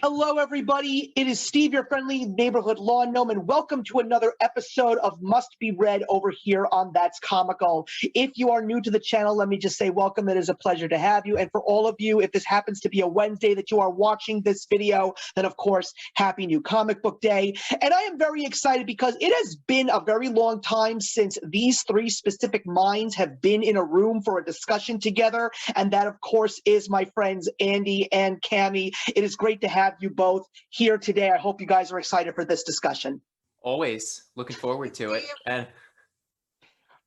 Hello, everybody. It is Steve, your friendly neighborhood lawn gnome, and welcome to another episode of Must Be Read over here on That's Comical. If you are new to the channel, let me just say welcome. It is a pleasure to have you. And for all of you, if this happens to be a Wednesday that you are watching this video, then of course, happy new comic book day. And I am very excited because it has been a very long time since these three specific minds have been in a room for a discussion together. And that, of course, is my friends Andy and Cammie. It is great to have you both here today. I hope you guys are excited for this discussion. Always looking forward to it. And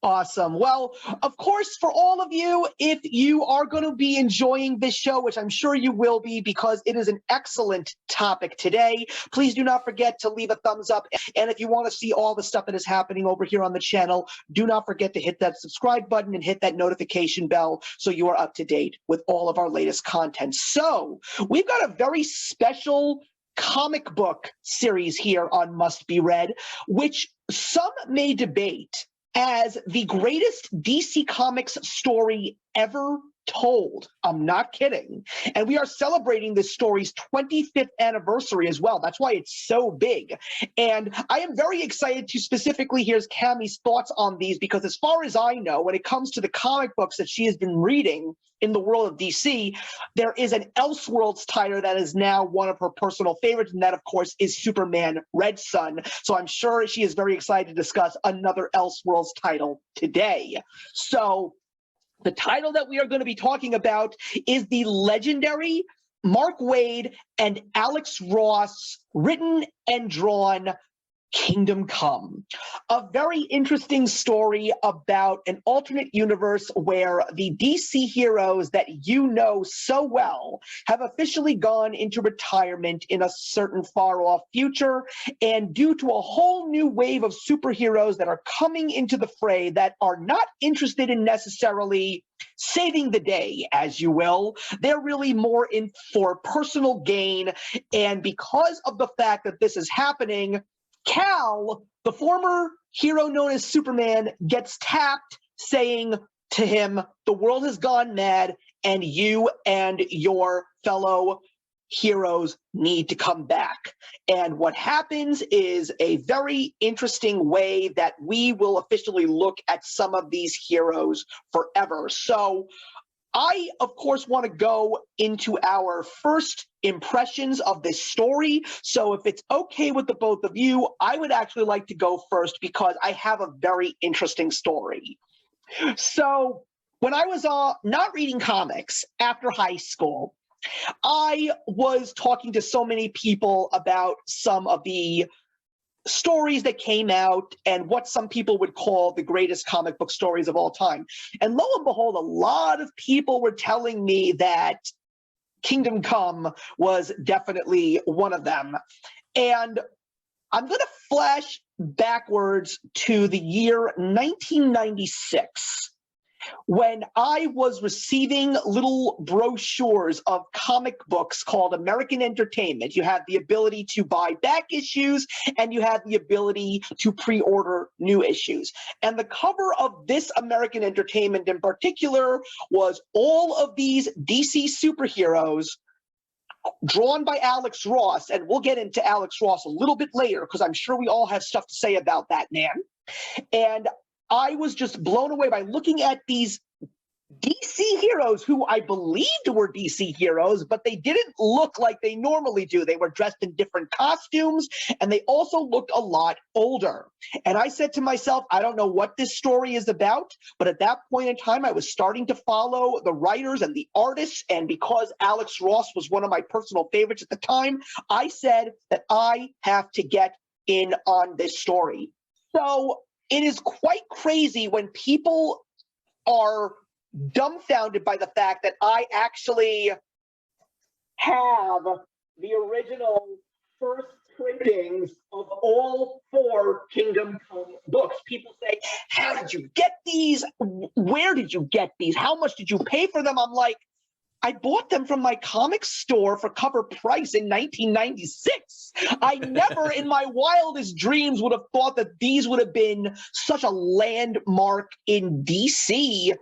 awesome. Well, of course, for all of you, if you are going to be enjoying this show, which I'm sure you will be because it is an excellent topic today, please do not forget to leave a thumbs up. And if you want to see all the stuff that is happening over here on the channel, do not forget to hit that subscribe button and hit that notification bell so you are up to date with all of our latest content. So we've got a very special comic book series here on Must Be Read, which some may debate as the greatest DC Comics story ever told. I'm not kidding. And we are celebrating this story's 25th anniversary as well. That's why it's so big. And I am very excited to specifically hear Cammie's thoughts on these, because as far as I know, when it comes to the comic books that she has been reading in the world of DC, there is an Elseworlds title that is now one of her personal favorites, and that, of course, is Superman Red Son. So I'm sure she is very excited to discuss another Elseworlds title today. So the title that we are going to be talking about is the legendary Mark Waid and Alex Ross written and drawn Kingdom Come, a very interesting story about an alternate universe where the DC heroes that you know so well have officially gone into retirement in a certain far-off future, and due to a whole new wave of superheroes that are coming into the fray that are not interested in necessarily saving the day, as you will, they're really more in for personal gain. And because of the fact that this is happening, Cal, the former hero known as Superman, gets tapped, saying to him, the world has gone mad, and you and your fellow heroes need to come back. And what happens is a very interesting way that we will officially look at some of these heroes forever. So I, of course, want to go into our first impressions of this story. So if it's okay with the both of you, I would actually like to go first because I have a very interesting story. So when I was not reading comics after high school, I was talking to so many people about some of the stories that came out and what some people would call the greatest comic book stories of all time. And lo and behold, a lot of people were telling me that Kingdom Come was definitely one of them. And I'm going to flash backwards to the year 1996. When I was receiving little brochures of comic books called American Entertainment. You had the ability to buy back issues, and you had the ability to pre-order new issues. And the cover of this American Entertainment in particular was all of these DC superheroes drawn by Alex Ross. And we'll get into Alex Ross a little bit later, because I'm sure we all have stuff to say about that man. And I was just blown away by looking at these DC heroes who I believed were DC heroes, but they didn't look like they normally do. They were dressed in different costumes, and they also looked a lot older. And I said to myself, I don't know what this story is about, but at that point in time, I was starting to follow the writers and the artists, and because Alex Ross was one of my personal favorites at the time, I said that I have to get in on this story. So it is quite crazy when people are dumbfounded by the fact that I actually have the original first printings of all 4 Kingdom Come books. People say, how did you get these? Where did you get these? How much did you pay for them? I'm like, I bought them from my comic store for cover price in 1996. I never in my wildest dreams would have thought that these would have been such a landmark in DC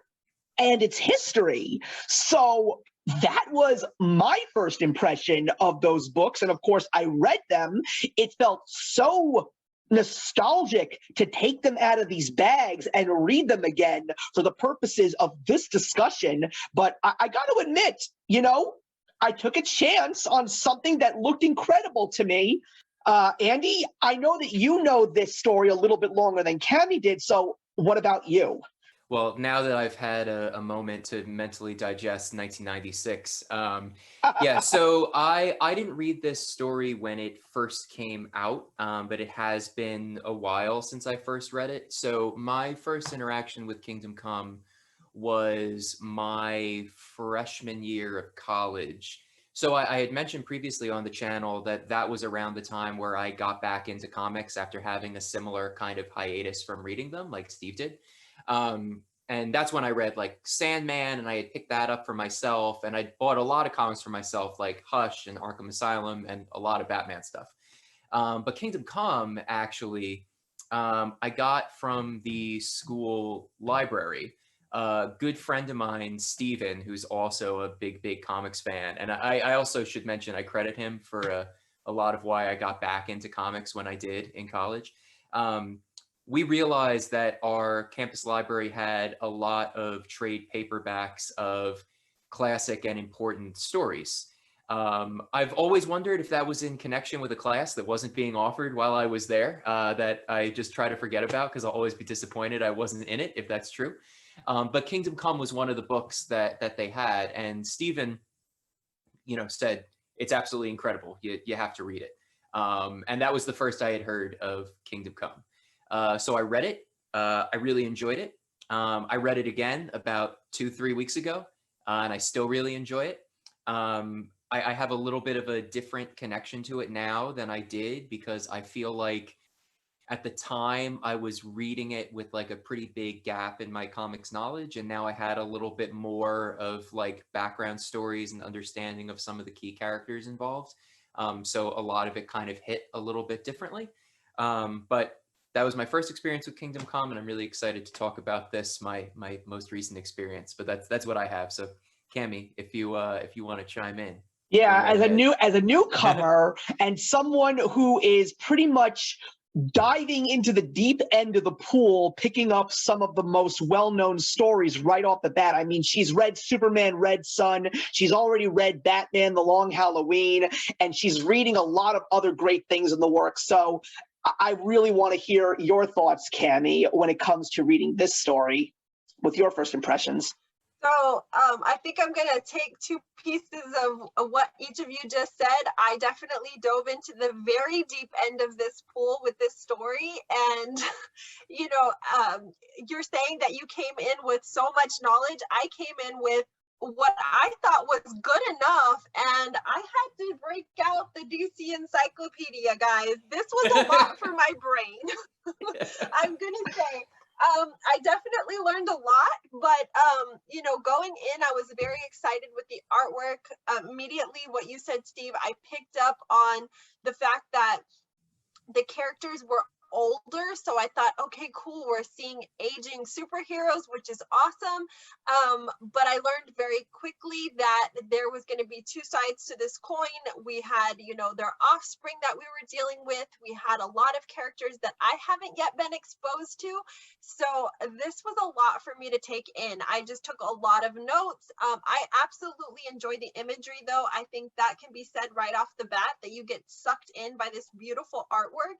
and its history. So that was my first impression of those books. And of course, I read them. It felt so nostalgic to take them out of these bags and read them again for the purposes of this discussion. But I got to admit, I took a chance on something that looked incredible to me. Andy, I know that you know this story a little bit longer than Cammie did. So what about you? Well, now that I've had a moment to mentally digest 1996, yeah, so I didn't read this story when it first came out, but it has been a while since I first read it. So my first interaction with Kingdom Come was my freshman year of college. So I had mentioned previously on the channel that that was around the time where I got back into comics after having a similar kind of hiatus from reading them, like Steve did. And that's when I read like Sandman, and I had picked that up for myself, and I bought a lot of comics for myself, like Hush and Arkham Asylum and a lot of Batman stuff. But Kingdom Come, actually, I got from the school library. A good friend of mine, Steven, who's also a big comics fan. And I also should mention, I credit him for a lot of why I got back into comics when I did in college. We realized that our campus library had a lot of trade paperbacks of classic and important stories. I've always wondered if that was in connection with a class that wasn't being offered while I was there, that I just try to forget about because I'll always be disappointed I wasn't in it, if that's true. But Kingdom Come was one of the books that they had, and Stephen, said it's absolutely incredible. You have to read it. And that was the first I had heard of Kingdom Come. So I read it. I really enjoyed it. I read it again about 2-3 weeks ago, and I still really enjoy it. I have a little bit of a different connection to it now than I did, because I feel like at the time I was reading it with like a pretty big gap in my comics knowledge, and now I had a little bit more of like background stories and understanding of some of the key characters involved. So a lot of it kind of hit a little bit differently. But that was my first experience with Kingdom Come, and I'm really excited to talk about this, my most recent experience. But that's what I have. So Cammie, if you want to chime in. Yeah, Right as a newcomer and someone who is pretty much diving into the deep end of the pool, picking up some of the most well-known stories right off the bat. I mean, she's read Superman Red Sun, she's already read Batman The Long Halloween, and she's reading a lot of other great things in the works. So I really want to hear your thoughts, Cammie, when it comes to reading this story with your first impressions. So I think I'm going to take two pieces of what each of you just said. I definitely dove into the very deep end of this pool with this story. And, you're saying that you came in with so much knowledge. I came in with what I thought was good enough, and I had to break out the DC encyclopedia, guys. This was a lot for my brain. I'm going to say. I definitely learned a lot, but, going in, I was very excited with the artwork. Immediately, what you said, Steve, I picked up on the fact that the characters were older, so I thought, okay, cool, we're seeing aging superheroes, which is awesome. But I learned very quickly that there was going to be two sides to this coin. We had, their offspring that we were dealing with. We had a lot of characters that I haven't yet been exposed to. So this was a lot for me to take in. I just took a lot of notes. I absolutely enjoy the imagery, though. I think that can be said right off the bat, that you get sucked in by this beautiful artwork.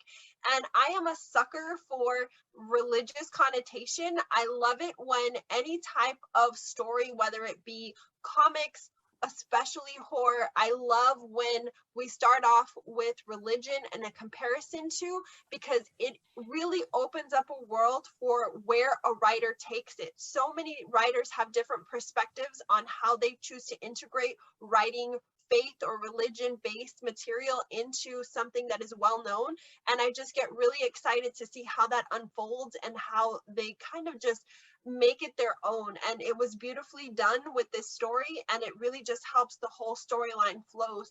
And I am a sucker for religious connotation. I love it when any type of story, whether it be comics, especially horror, I love when we start off with religion and a comparison to, because it really opens up a world for where a writer takes it. So many writers have different perspectives on how they choose to integrate writing faith or religion based material into something that is well known, and I just get really excited to see how that unfolds and how they kind of just make it their own. And it was beautifully done with this story, and it really just helps the whole storyline flow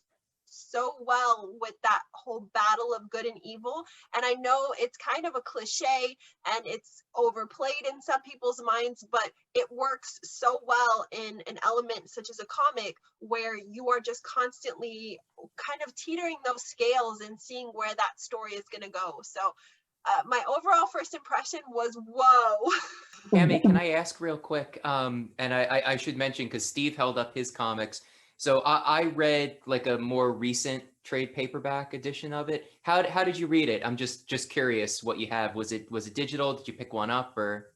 so well with that whole battle of good and evil. And I know it's kind of a cliche and it's overplayed in some people's minds, but it works so well in an element such as a comic where you are just constantly kind of teetering those scales and seeing where that story is going to go. So my overall first impression was, whoa. Tammy, can I ask real quick? And I should mention, because Steve held up his comics. So I read like a more recent trade paperback edition of it. How did you read it? I'm just curious what you have. Was it digital? Did you pick one up or?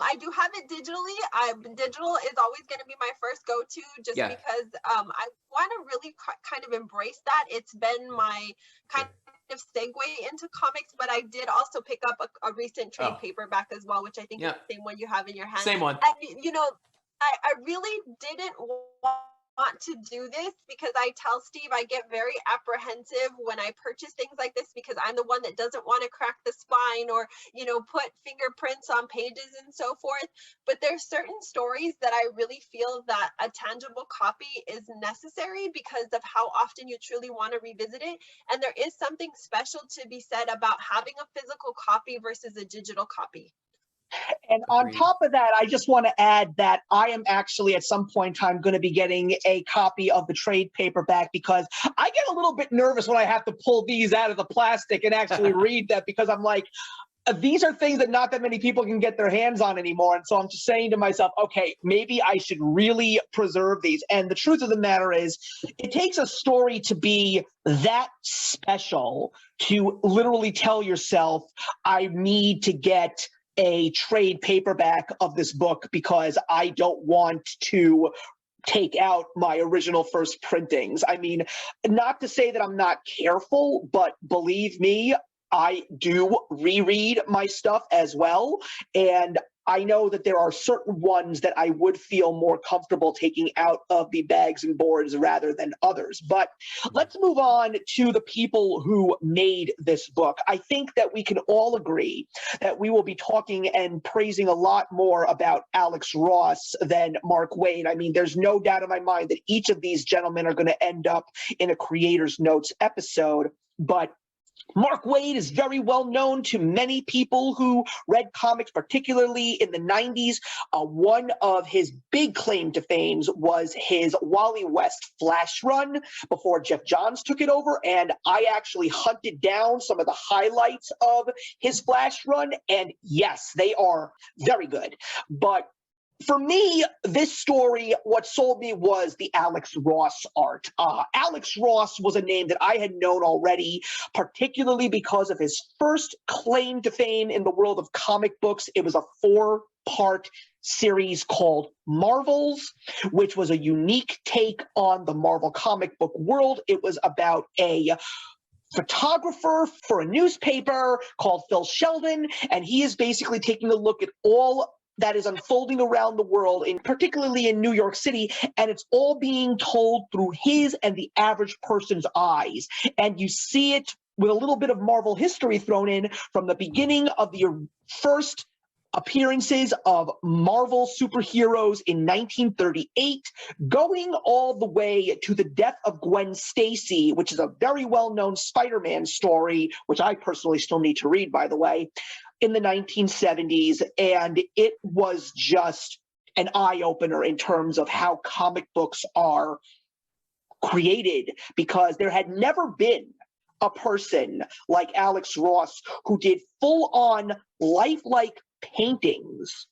I do have it digitally. Digital is always going to be my first go-to, just because I want to really kind of embrace that. It's been my kind of segue into comics, but I did also pick up a recent trade paperback as well, which I think is the same one you have in your hand. Same one. And you know, I really didn't want to do this because I tell Steve I get very apprehensive when I purchase things like this, because I'm the one that doesn't want to crack the spine or, you know, put fingerprints on pages and so forth. But there's certain stories that I really feel that a tangible copy is necessary because of how often you truly want to revisit it. And there is something special to be said about having a physical copy versus a digital copy. And on top of that, I just want to add that I am actually at some point in time going to be getting a copy of the trade paperback, because I get a little bit nervous when I have to pull these out of the plastic and actually read them, because I'm like, these are things that not that many people can get their hands on anymore. And so I'm just saying to myself, okay, maybe I should really preserve these. And the truth of the matter is, it takes a story to be that special to literally tell yourself, I need to get a trade paperback of this book because I don't want to take out my original first printings. I mean, not to say that I'm not careful, but believe me, I do reread my stuff as well. And I know that there are certain ones that I would feel more comfortable taking out of the bags and boards rather than others. But let's move on to the people who made this book. I think that we can all agree that we will be talking and praising a lot more about Alex Ross than Mark Waid. I mean, there's no doubt in my mind that each of these gentlemen are going to end up in a Creator's Notes episode. But Mark Waid is very well known to many people who read comics, particularly in the 90s. One of his big claim to fame was his Wally West Flash run before Jeff Johns took it over. And I actually hunted down some of the highlights of his Flash run. And yes, they are very good. But for me, this story, what sold me was the Alex Ross art. Alex Ross was a name that I had known already, particularly because of his first claim to fame in the world of comic books. It was a 4-part series called Marvels, which was a unique take on the Marvel comic book world. It was about a photographer for a newspaper called Phil Sheldon, and he is basically taking a look at all that is unfolding around the world, particularly in New York City, and it's all being told through his and the average person's eyes. And you see it with a little bit of Marvel history thrown in from the beginning of the first appearances of Marvel superheroes in 1938, going all the way to the death of Gwen Stacy, which is a very well-known Spider-Man story, which I personally still need to read, by the way, in the 1970s. And it was just an eye-opener in terms of how comic books are created, because there had never been a person like Alex Ross who did full-on lifelike paintings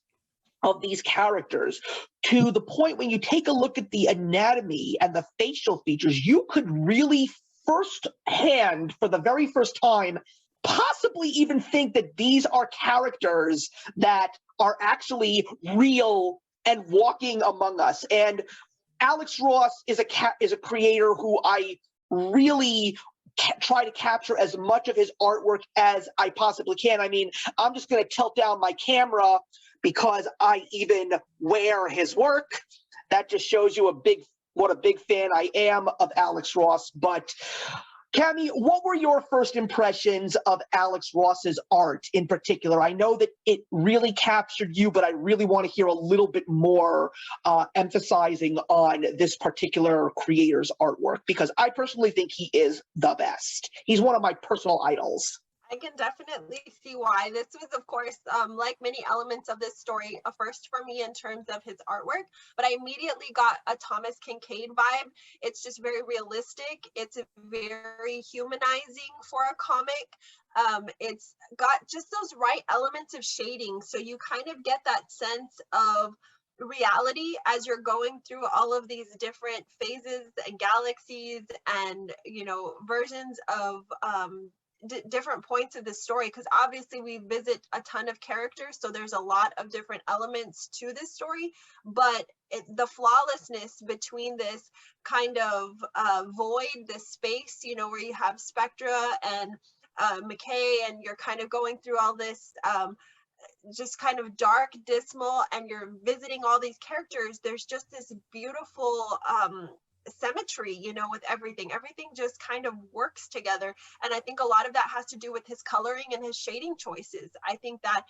of these characters, to the point when you take a look at the anatomy and the facial features, you could really firsthand, for the very first time, possibly even think that these are characters that are actually real and walking among us. And Alex Ross is a creator who I really try to capture as much of his artwork as I possibly can. I mean, I'm just going to tilt down my camera because I even wear his work. That just shows you what a big fan I am of Alex Ross. But Cami, what were your first impressions of Alex Ross's art in particular? I know that it really captured you, but I really want to hear a little bit more emphasizing on this particular creator's artwork, because I personally think he is the best. He's one of my personal idols. I can definitely see why. This was, of course, like many elements of this story, a first for me in terms of his artwork, but I immediately got a Thomas Kincaid vibe. It's just very realistic. It's very humanizing for a comic. It's got just those right elements of shading, so you kind of get that sense of reality as you're going through all of these different phases and galaxies and, you know, versions of different points of the story, because obviously we visit a ton of characters, so there's a lot of different elements to this story, but the flawlessness between this kind of void, this space, you know, where you have Spectra and McKay, and you're kind of going through all this just kind of dark, dismal, and you're visiting all these characters. There's just this beautiful symmetry, you know, with everything just kind of works together. And I think a lot of that has to do with his coloring and his shading choices. I think that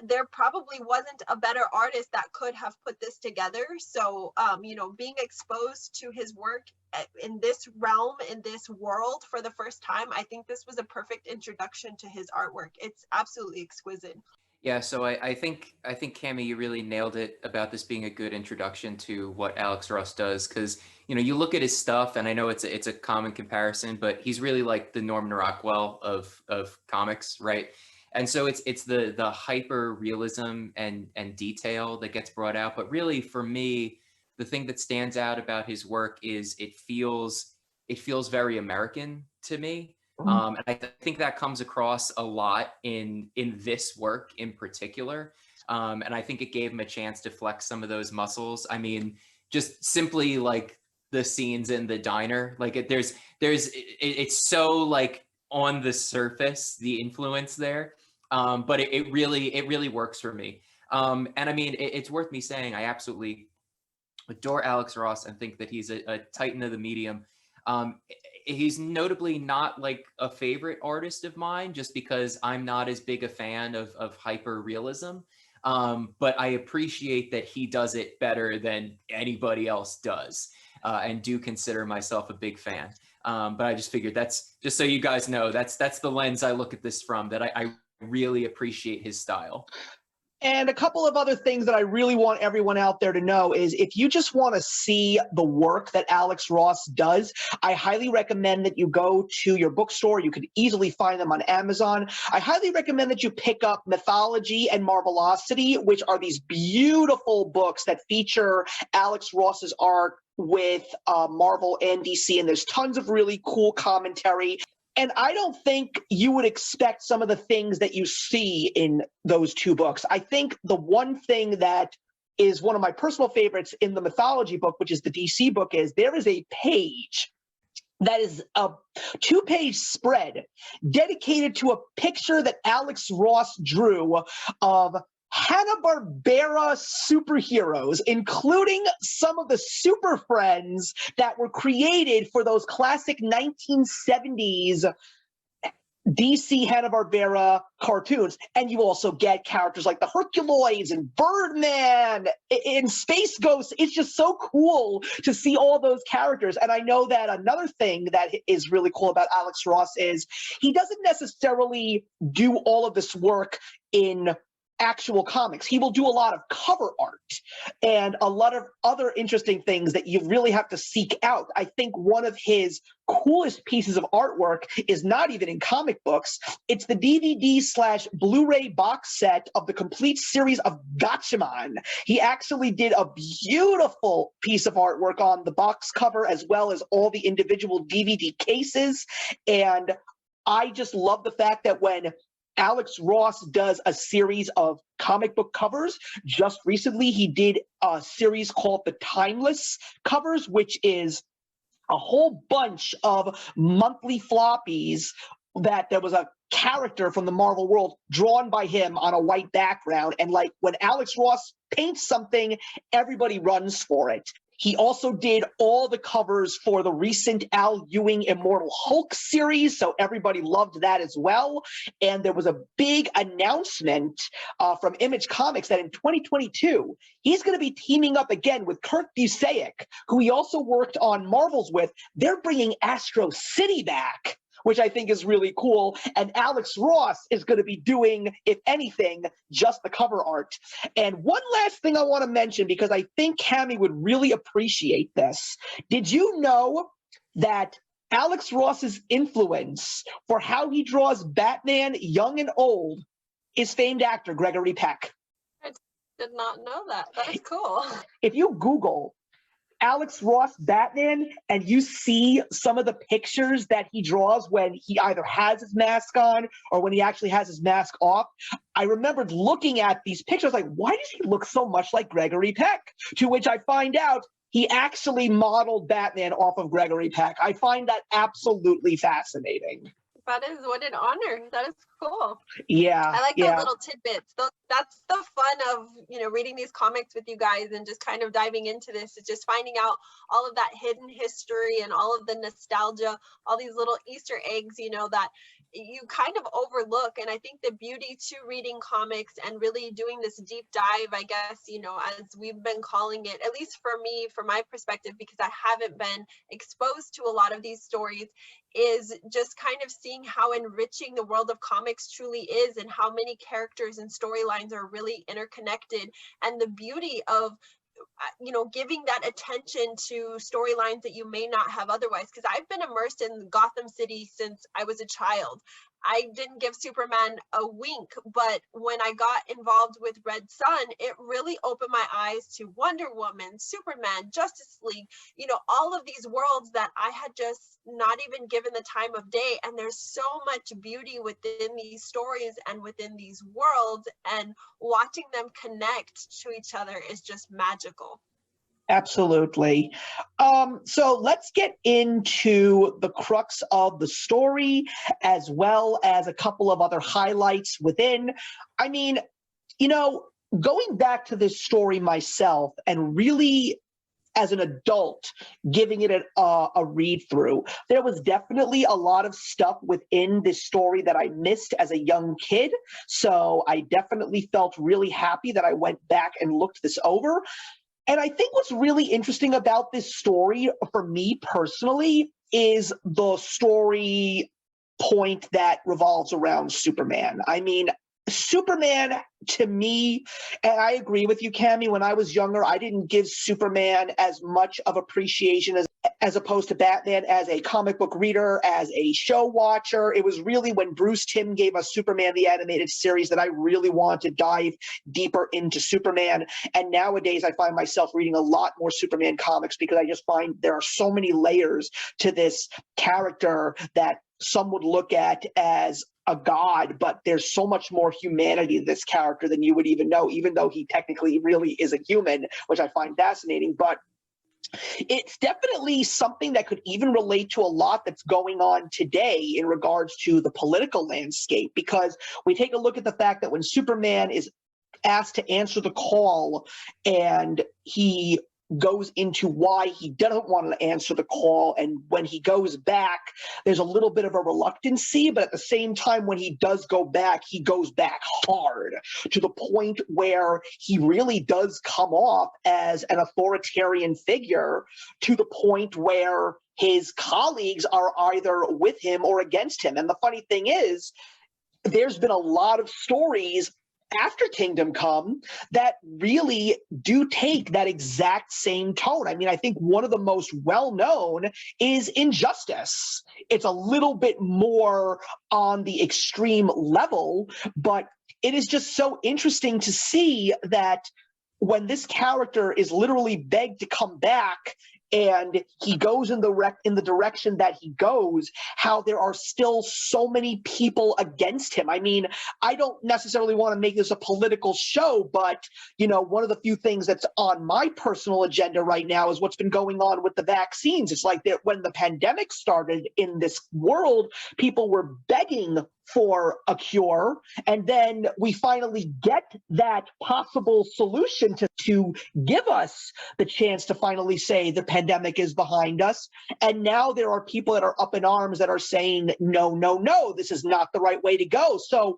there probably wasn't a better artist that could have put this together. So you know, being exposed to his work in this realm, in this world for the first time, I think this was a perfect introduction to his artwork. It's absolutely exquisite. Yeah, so I think Cami, you really nailed it about this being a good introduction to what Alex Ross does, because you know, you look at his stuff, and I know it's a common comparison, but he's really like the Norman Rockwell of comics, right? And so it's the hyper realism and detail that gets brought out. But really, for me, the thing that stands out about his work is it feels very American to me. And I think that comes across a lot in this work in particular. And I think it gave him a chance to flex some of those muscles. I mean, just simply like the scenes in the diner, like it's so like on the surface, the influence there. But it really works for me. And I mean, it's worth me saying, I absolutely adore Alex Ross and think that he's a titan of the medium. He's notably not like a favorite artist of mine, just because I'm not as big a fan of hyper realism. But I appreciate that he does it better than anybody else does, and do consider myself a big fan. But I just figured that's just so you guys know, that's the lens I look at this from, that I really appreciate his style. And a couple of other things that I really want everyone out there to know is, if you just want to see the work that Alex Ross does, I highly recommend that you go to your bookstore. You can easily find them on Amazon. I highly recommend that you pick up Mythology and Marvelosity, which are these beautiful books that feature Alex Ross's art with Marvel and DC, and there's tons of really cool commentary. And I don't think you would expect some of the things that you see in those two books. I think the one thing that is one of my personal favorites in the Mythology book, which is the DC book, is there is a page that is a 2-page spread dedicated to a picture that Alex Ross drew of Hanna-Barbera superheroes, including some of the Super Friends that were created for those classic 1970s DC Hanna-Barbera cartoons. And you also get characters like the Herculoids and Birdman and Space Ghost. It's just so cool to see all those characters. And I know that another thing that is really cool about Alex Ross is he doesn't necessarily do all of this work in actual comics. He will do a lot of cover art and a lot of other interesting things that you really have to seek out. I think one of his coolest pieces of artwork is not even in comic books. It's the DVD/Blu-ray box set of the complete series of Gatchaman. He actually did a beautiful piece of artwork on the box cover, as well as all the individual DVD cases. And I just love the fact that when Alex Ross does a series of comic book covers. Just recently, he did a series called The Timeless Covers, which is a whole bunch of monthly floppies that there was a character from the Marvel world drawn by him on a white background. And like when Alex Ross paints something, everybody runs for it. He also did all the covers for the recent Al Ewing Immortal Hulk series, so everybody loved that as well. And there was a big announcement from Image Comics that in 2022, he's going to be teaming up again with Kurt Busiek, who he also worked on Marvels with. They're bringing Astro City back, which I think is really cool. And Alex Ross is going to be doing, if anything, just the cover art. And one last thing I want to mention, because I think Cammie would really appreciate this. Did you know that Alex Ross's influence for how he draws Batman young and old is famed actor Gregory Peck? I did not know that. That is cool. If you Google Alex Ross Batman and you see some of the pictures that he draws when he either has his mask on or when he actually has his mask off, I remembered looking at these pictures like, why does he look so much like Gregory Peck? To which I find out he actually modeled Batman off of Gregory Peck. I find that absolutely fascinating. That is, what an honor. That is cool. Yeah. I like those little tidbits. That's the fun of, reading these comics with you guys and just kind of diving into this. Is just finding out all of that hidden history and all of the nostalgia, all these little Easter eggs, that you kind of overlook. And I think the beauty to reading comics and really doing this deep dive, I guess, as we've been calling it, at least for me, from my perspective, because I haven't been exposed to a lot of these stories, is just kind of seeing how enriching the world of comics truly is and how many characters and storylines are really interconnected, and the beauty of giving that attention to storylines that you may not have otherwise. Because I've been immersed in Gotham City since I was a child. I didn't give Superman a wink, but when I got involved with Red Sun, it really opened my eyes to Wonder Woman, Superman, Justice League, all of these worlds that I had just not even given the time of day. And there's so much beauty within these stories and within these worlds, and watching them connect to each other is just magical. Absolutely. So let's get into the crux of the story, as well as a couple of other highlights within. I mean, going back to this story myself and really as an adult giving it a read through, there was definitely a lot of stuff within this story that I missed as a young kid. So I definitely felt really happy that I went back and looked this over. And I think what's really interesting about this story for me personally is the story point that revolves around Superman. I mean, Superman, to me, and I agree with you, Cammie, when I was younger, I didn't give Superman as much of appreciation as opposed to Batman as a comic book reader, as a show watcher. It was really when Bruce Timm gave us Superman the Animated Series that I really wanted to dive deeper into Superman. And nowadays I find myself reading a lot more Superman comics because I just find there are so many layers to this character that some would look at as a god, but there's so much more humanity to this character than you would even know, even though he technically really is a human, which I find fascinating. But it's definitely something that could even relate to a lot that's going on today in regards to the political landscape, because we take a look at the fact that when Superman is asked to answer the call and he goes into why he doesn't want to answer the call, and when he goes back, there's a little bit of a reluctancy, but at the same time, when he does go back, he goes back hard to the point where he really does come off as an authoritarian figure, to the point where his colleagues are either with him or against him. And the funny thing is, there's been a lot of stories after Kingdom Come that really do take that exact same tone. I mean, I think one of the most well-known is Injustice. It's a little bit more on the extreme level, but it is just so interesting to see that when this character is literally begged to come back and he goes in the direction that he goes, how there are still so many people against him. I mean, I don't necessarily want to make this a political show, but, one of the few things that's on my personal agenda right now is what's been going on with the vaccines. It's like that when the pandemic started in this world, people were begging for a cure, and then we finally get that possible solution to give us the chance to finally say the pandemic is behind us. And now there are people that are up in arms that are saying, no, no, no, this is not the right way to go. So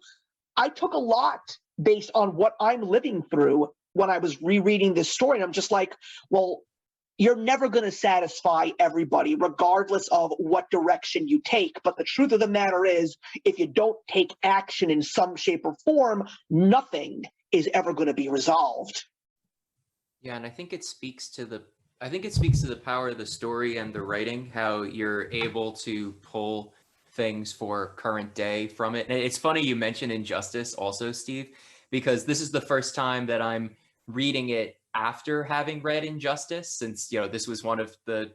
I took a lot based on what I'm living through when I was rereading this story. And I'm just like, well, you're never going to satisfy everybody, regardless of what direction you take. But the truth of the matter is, if you don't take action in some shape or form, nothing is ever going to be resolved. Yeah, and I think it speaks to the power of the story and the writing, how you're able to pull things for current day from it. And it's funny you mentioned Injustice also, Steve, because this is the first time that I'm reading it after having read Injustice, since this was one of the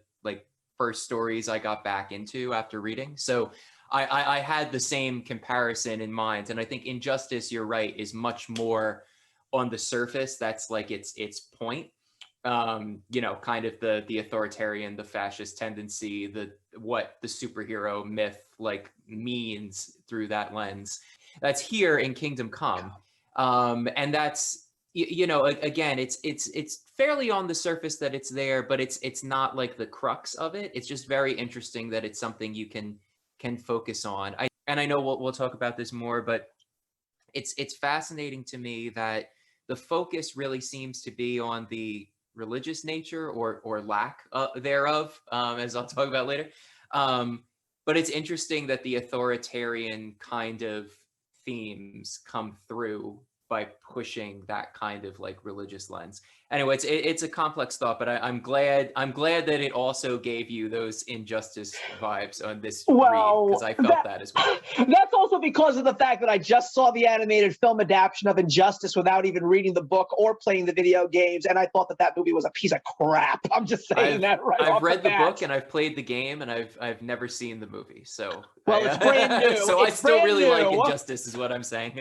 first stories I got back into after reading. So I had the same comparison in mind, and I think Injustice, you're right, is much more on the surface. That's like its point. Kind of the authoritarian, the fascist tendency, what the superhero myth means through that lens. That's here in Kingdom Come, and that's again, it's fairly on the surface that it's there, but it's not like the crux of it. It's just very interesting that it's something you can focus on. I know we'll talk about this more, but it's fascinating to me that the focus really seems to be on the religious nature or lack thereof, as I'll talk about later. But it's interesting that the authoritarian kind of themes come through by pushing that kind of religious lens. Anyway, it's a complex thought, but I'm glad that it also gave you those Injustice vibes on this read, because I felt that as well. That's also because of the fact that I just saw the animated film adaptation of Injustice without even reading the book or playing the video games, and I thought that movie was a piece of crap. I'm just saying that right off I've read the bat. book and I've played the game, and I've never seen the movie. So it's brand new. So I still really like Injustice, is what I'm saying.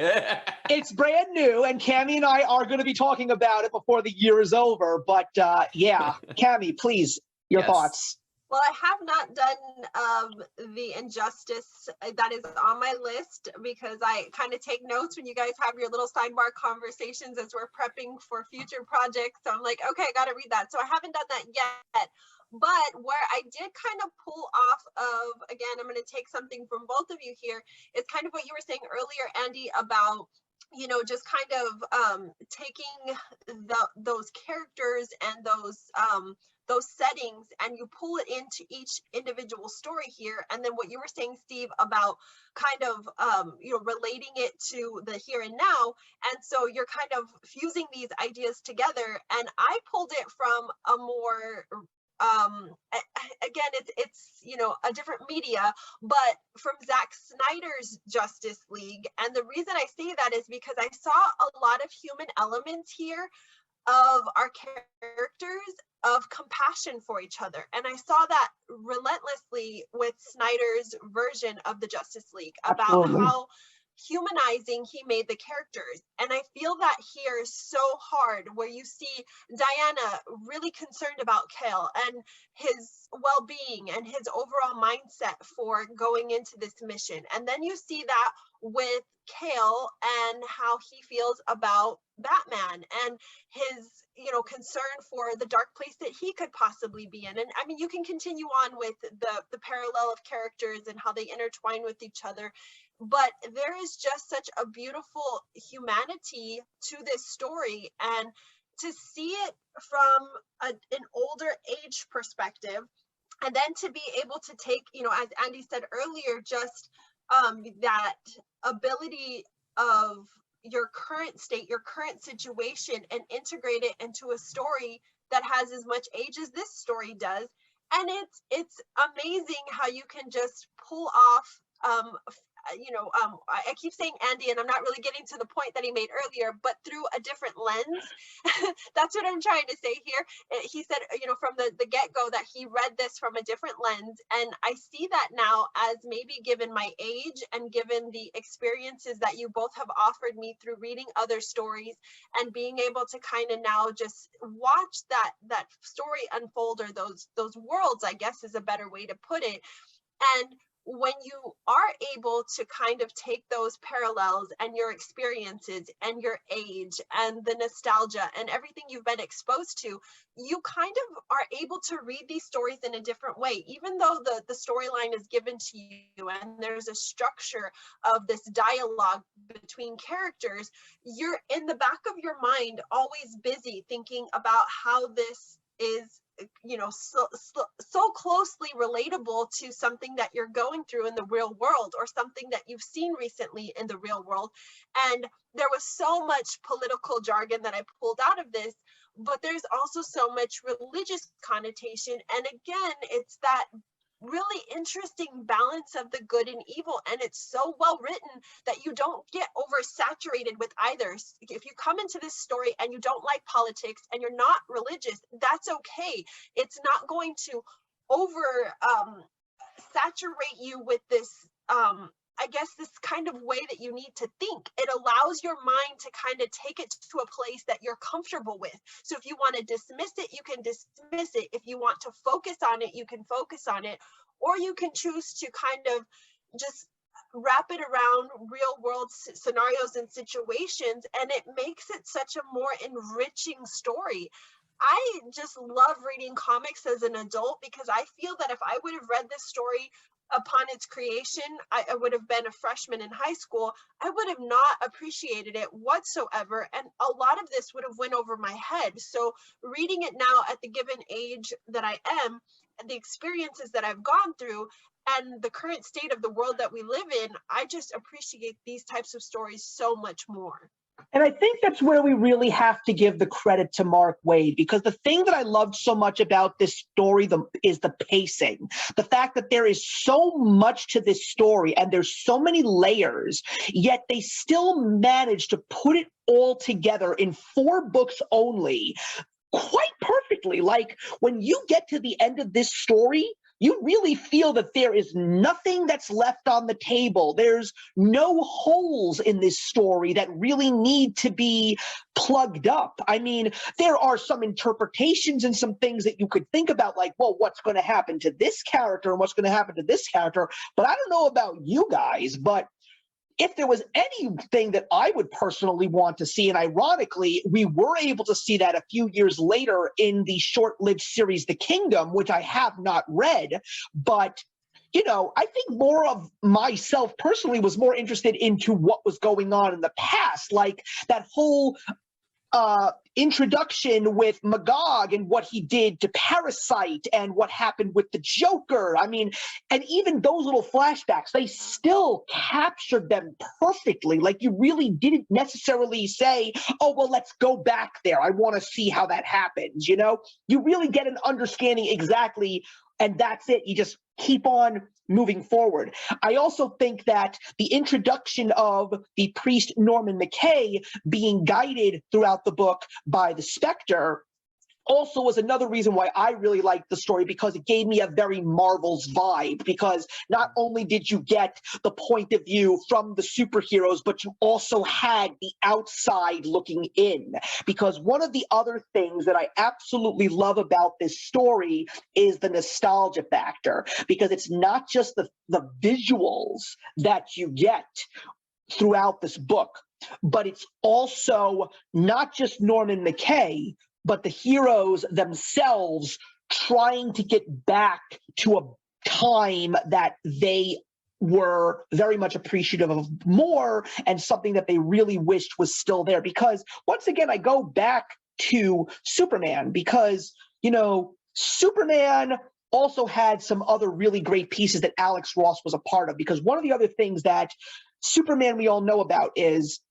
It's brand new, and Cammie and I are going to be talking about it before the year is over. But yeah, Cammie, please, your thoughts. Well, I have not done the Injustice that is on my list, because I kind of take notes when you guys have your little sidebar conversations as we're prepping for future projects. So I'm like, okay, I got to read that. So I haven't done that yet. But where I did kind of pull off of, again, I'm going to take something from both of you here, is kind of what you were saying earlier, Andy, about just kind of taking those characters and those settings, and you pull it into each individual story here. And then what you were saying, Steve, about kind of relating it to the here and now, and so you're kind of fusing these ideas together. And I pulled it from a more again, it's a different media, but from Zack Snyder's Justice League. And the reason I say that is because I saw a lot of human elements here of our characters, of compassion for each other. And I saw that relentlessly with Snyder's version of the Justice League, about how humanizing he made the characters. And I feel that here so hard, where you see Diana really concerned about Kale and his well-being and his overall mindset for going into this mission. And then you see that with Kale and how he feels about Batman and his concern for the dark place that he could possibly be in. And I mean, you can continue on with the parallel of characters and how they intertwine with each other, but there is just such a beautiful humanity to this story. And to see it from an older age perspective, and then to be able to take, as Andy said earlier, just that ability of your current state, your current situation, and integrate it into a story that has as much age as this story does. And it's amazing how you can just pull off I keep saying Andy, and I'm not really getting to the point that he made earlier, but through a different lens. That's what I'm trying to say here. He said, from the get-go, that he read this from a different lens. And I see that now, as maybe given my age and given the experiences that you both have offered me through reading other stories and being able to kind of now just watch that story unfold, or those worlds, I guess is a better way to put it. And when you are able to kind of take those parallels and your experiences and your age and the nostalgia and everything you've been exposed to, you kind of are able to read these stories in a different way. Even though the storyline is given to you and there's a structure of this dialogue between characters, you're in the back of your mind always busy thinking about how this is, you know, so closely relatable to something that you're going through in the real world, or something that you've seen recently in the real world. And there was so much political jargon that I pulled out of this, but there's also so much religious connotation. And again, it's that really interesting balance of the good and evil, and it's so well written that you don't get oversaturated with either. If you come into this story and you don't like politics and you're not religious, that's okay. It's not going to over saturate you with this I guess this kind of way that you need to think. It allows your mind to kind of take it to a place that you're comfortable with. So if you want to dismiss it, you can dismiss it. If you want to focus on it, you can focus on it. Or you can choose to kind of just wrap it around real world scenarios and situations, and it makes it such a more enriching story. I just love reading comics as an adult, because I feel that if I would have read this story upon its creation, I would have been a freshman in high school, I would have not appreciated it whatsoever, and a lot of this would have went over my head. So reading it now at the given age that I am, and the experiences that I've gone through, and the current state of the world that we live in, I just appreciate these types of stories so much more. And I think that's where we really have to give the credit to Mark Waid, because the thing that I loved so much about this story is the pacing. The fact that there is so much to this story and there's so many layers, yet they still managed to put it all together in 4 books only quite perfectly. Like, when you get to the end of this story, you really feel that there is nothing that's left on the table. There's no holes in this story that really need to be plugged up. I mean, there are some interpretations and some things that you could think about, like, well, what's going to happen to this character and what's going to happen to this character? But I don't know about you guys, but if there was anything that I would personally want to see, and ironically, we were able to see that a few years later in the short-lived series The Kingdom, which I have not read, but you know, I think more of myself personally was more interested into what was going on in the past, like that whole introduction with Magog and what he did to Parasite and what happened with the Joker. I mean, and even those little flashbacks, they still captured them perfectly. Like, you really didn't necessarily say, oh, well, let's go back there. I want to see how that happens. You know, you really get an understanding exactly, and that's it. You just keep on moving forward. I also think that the introduction of the priest Norman McKay being guided throughout the book by the Spectre also was another reason why I really liked the story, because it gave me a very Marvel's vibe, because not only did you get the point of view from the superheroes, but you also had the outside looking in. Because one of the other things that I absolutely love about this story is the nostalgia factor, because it's not just the visuals that you get throughout this book, but it's also not just Norman McKay, but the heroes themselves trying to get back to a time that they were very much appreciative of more, and something that they really wished was still there. Because once again, I go back to Superman, because, you know, Superman also had some other really great pieces that Alex Ross was a part of. Because one of the other things that Superman we all know about is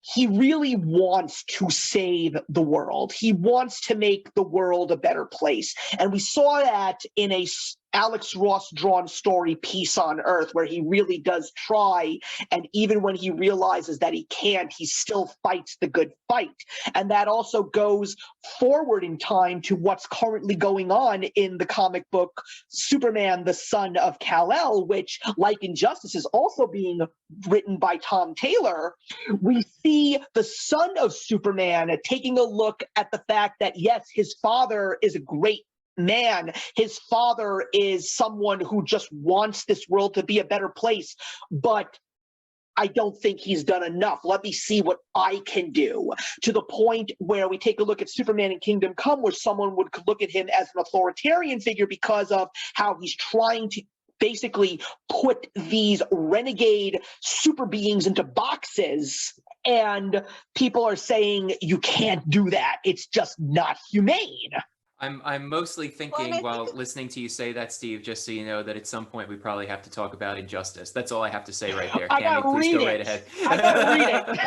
he really wants to save the world. He wants to make the world a better place. And we saw that in a Alex Ross drawn story, Peace on Earth, where he really does try. And even when he realizes that he can't, he still fights the good fight. And that also goes forward in time to what's currently going on in the comic book Superman, the Son of Kal-El, which, like Injustice, is also being written by Tom Taylor. We see the son of Superman taking a look at the fact that, yes, his father is a great man, his father is someone who just wants this world to be a better place, but I don't think he's done enough. Let me see what I can do. To the point where we take a look at Superman in Kingdom Come, where someone would look at him as an authoritarian figure because of how he's trying to basically put these renegade super beings into boxes. And people are saying, you can't do that. It's just not humane. I'm mostly thinking Well, while listening to you say that, Steve, just so you know that at some point we probably have to talk about injustice. That's all I have to say right there. I Cammy, gotta please read go it. right ahead. I gotta read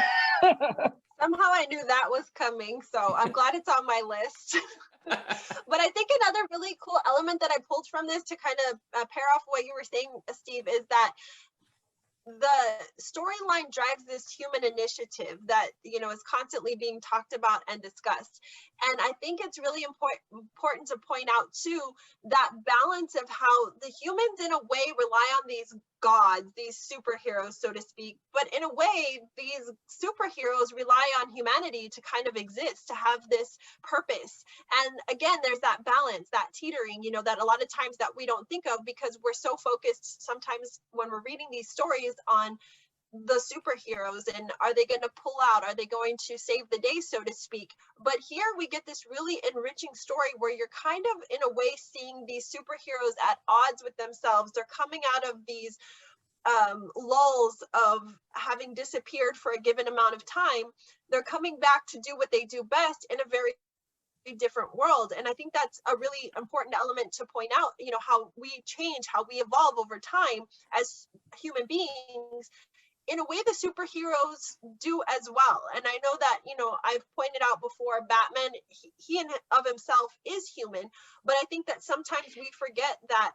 it. Somehow I knew that was coming, so I'm glad it's on my list. But I think another really cool element that I pulled from this to kind of pair off what you were saying, Steve, is that the storyline drives this human initiative that, you know, is constantly being talked about and discussed. And I think it's really important to point out too that balance of how the humans in a way rely on these gods, these superheroes, so to speak, but in a way these superheroes rely on humanity to kind of exist, to have this purpose. And again, there's that balance, that teetering, you know, that a lot of times that we don't think of because we're so focused sometimes when we're reading these stories on the superheroes and are they going to pull out, are they going to save the day, so to speak. But here we get this really enriching story where you're kind of in a way seeing these superheroes at odds with themselves. They're coming out of these lulls of having disappeared for a given amount of time. They're coming back to do what they do best in a very different world. And I think that's a really important element to point out, you know, how we change, how we evolve over time as human beings. In a way, the superheroes do as well. And I know that, you know, I've pointed out before, Batman, he in of himself is human, but I think that sometimes we forget that,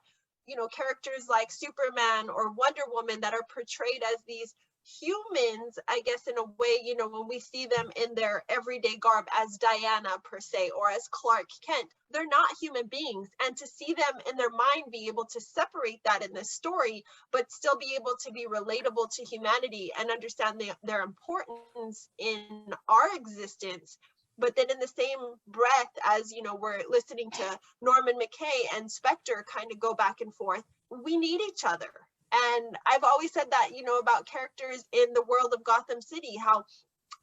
you know, characters like Superman or Wonder Woman that are portrayed as these humans, I guess, in a way, you know, when we see them in their everyday garb as Diana per se, or as Clark Kent, they're not human beings. And to see them in their mind be able to separate that in this story, but still be able to be relatable to humanity and understand their importance in our existence. But then in the same breath as, you know, we're listening to Norman McKay and Spectre kind of go back and forth, we need each other. And I've always said that, you know, about characters in the world of Gotham City, how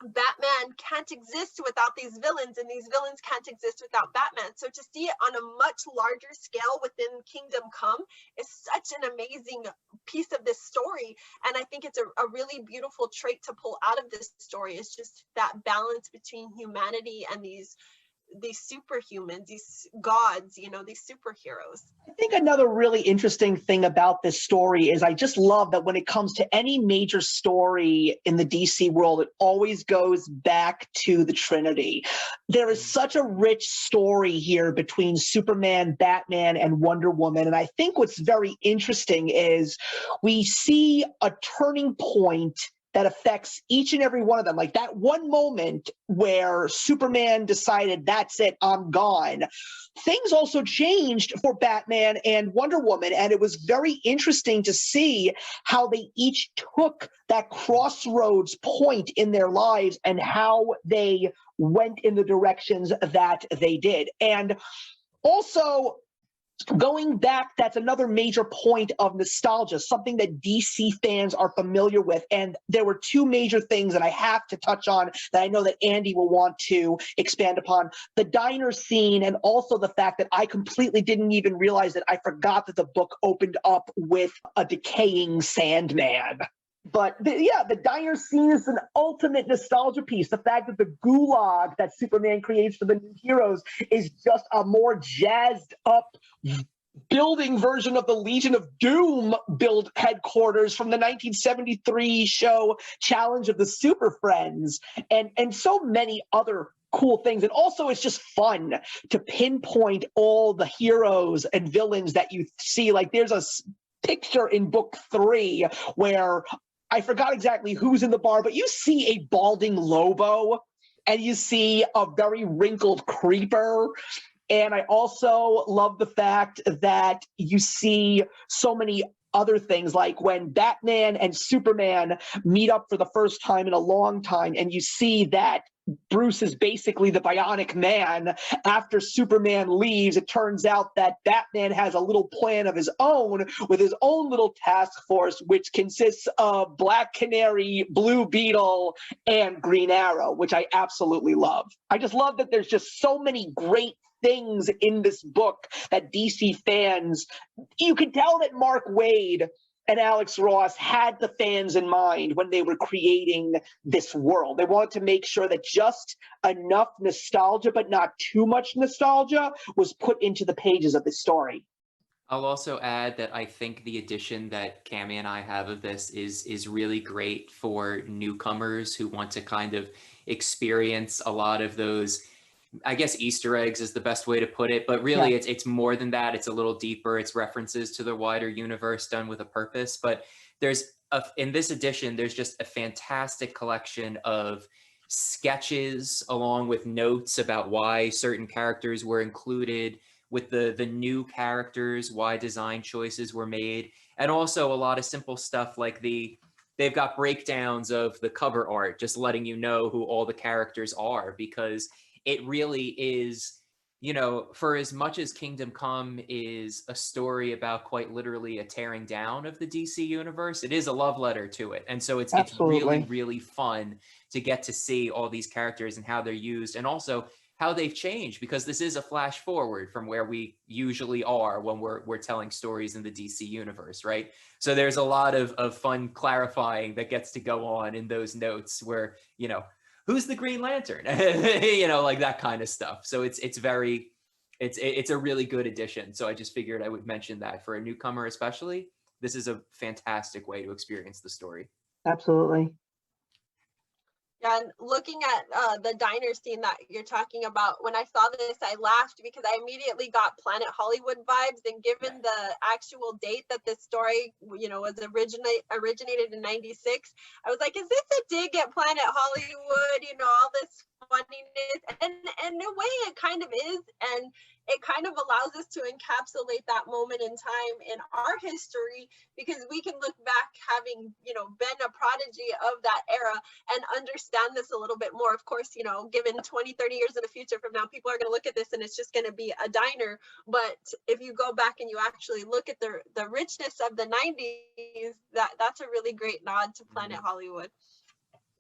Batman can't exist without these villains and these villains can't exist without Batman. So to see it on a much larger scale within Kingdom Come is such an amazing piece of this story. And I think it's a really beautiful trait to pull out of this story. It's just that balance between humanity and these superhumans, these gods, you know, these superheroes. I think another really interesting thing about this story is I just love that when it comes to any major story in the DC world, it always goes back to the Trinity. There is such a rich story here between Superman, Batman, and Wonder Woman. And I think what's very interesting is we see a turning point that affects each and every one of them. Like that one moment where Superman decided, that's it, I'm gone. Things also changed for Batman and Wonder Woman, and it was very interesting to see how they each took that crossroads point in their lives and how they went in the directions that they did. And also, going back, that's another major point of nostalgia, something that DC fans are familiar with. And there were two major things that I have to touch on that I know that Andy will want to expand upon. The diner scene, and also the fact that I completely didn't even realize that I forgot that the book opened up with a decaying Sandman. But the diner scene is an ultimate nostalgia piece. The fact that the gulag that Superman creates for the new heroes is just a more jazzed up building version of the Legion of Doom build headquarters from the 1973 show Challenge of the Super Friends, and so many other cool things. And also it's just fun to pinpoint all the heroes and villains that you see. Like there's a picture in book 3 where I forgot exactly who's in the bar, but you see a balding Lobo and you see a very wrinkled Creeper. And I also love the fact that you see so many other things, like when Batman and Superman meet up for the first time in a long time, and you see that Bruce is basically the Bionic Man. After Superman leaves, it turns out that Batman has a little plan of his own with his own little task force, which consists of Black Canary, Blue Beetle, and Green Arrow, which I absolutely love. I just love that there's just so many great things in this book that DC fans, you can tell that Mark Waid and Alex Ross had the fans in mind when they were creating this world. They wanted to make sure that just enough nostalgia, but not too much nostalgia, was put into the pages of this story. I'll also add that I think the edition that Cammie and I have of this is really great for newcomers who want to kind of experience a lot of those, I guess Easter eggs is the best way to put it, but really it's more than that. It's a little deeper. It's references to the wider universe done with a purpose. But in this edition, there's just a fantastic collection of sketches along with notes about why certain characters were included, with the new characters, why design choices were made, and also a lot of simple stuff like they've got breakdowns of the cover art, just letting you know who all the characters are, because it really is, you know, for as much as Kingdom Come is a story about quite literally a tearing down of the DC universe, it is a love letter to it. And so it's really, really fun to get to see all these characters and how they're used, and also how they've changed, because this is a flash forward from where we usually are when we're telling stories in the DC universe, right? So there's a lot of fun clarifying that gets to go on in those notes where, you know, who's the Green Lantern? You know, like that kind of stuff. So it's a really good addition. So I just figured I would mention that for a newcomer, especially. This is a fantastic way to experience the story. Absolutely. And looking at the diner scene that you're talking about, when I saw this, I laughed because I immediately got Planet Hollywood vibes. And given the actual date that this story, you know, was originated in '96, I was like, is this a dig at Planet Hollywood? You know, all this funniness, and in a way, it kind of is, and it kind of allows us to encapsulate that moment in time in our history, because we can look back, having, you know, been a prodigy of that era, and understand this a little bit more. Of course, you know, given 20, 30 years in the future from now, people are going to look at this and it's just going to be a diner. But if you go back and you actually look at the richness of the 90s, that's a really great nod to Planet Hollywood.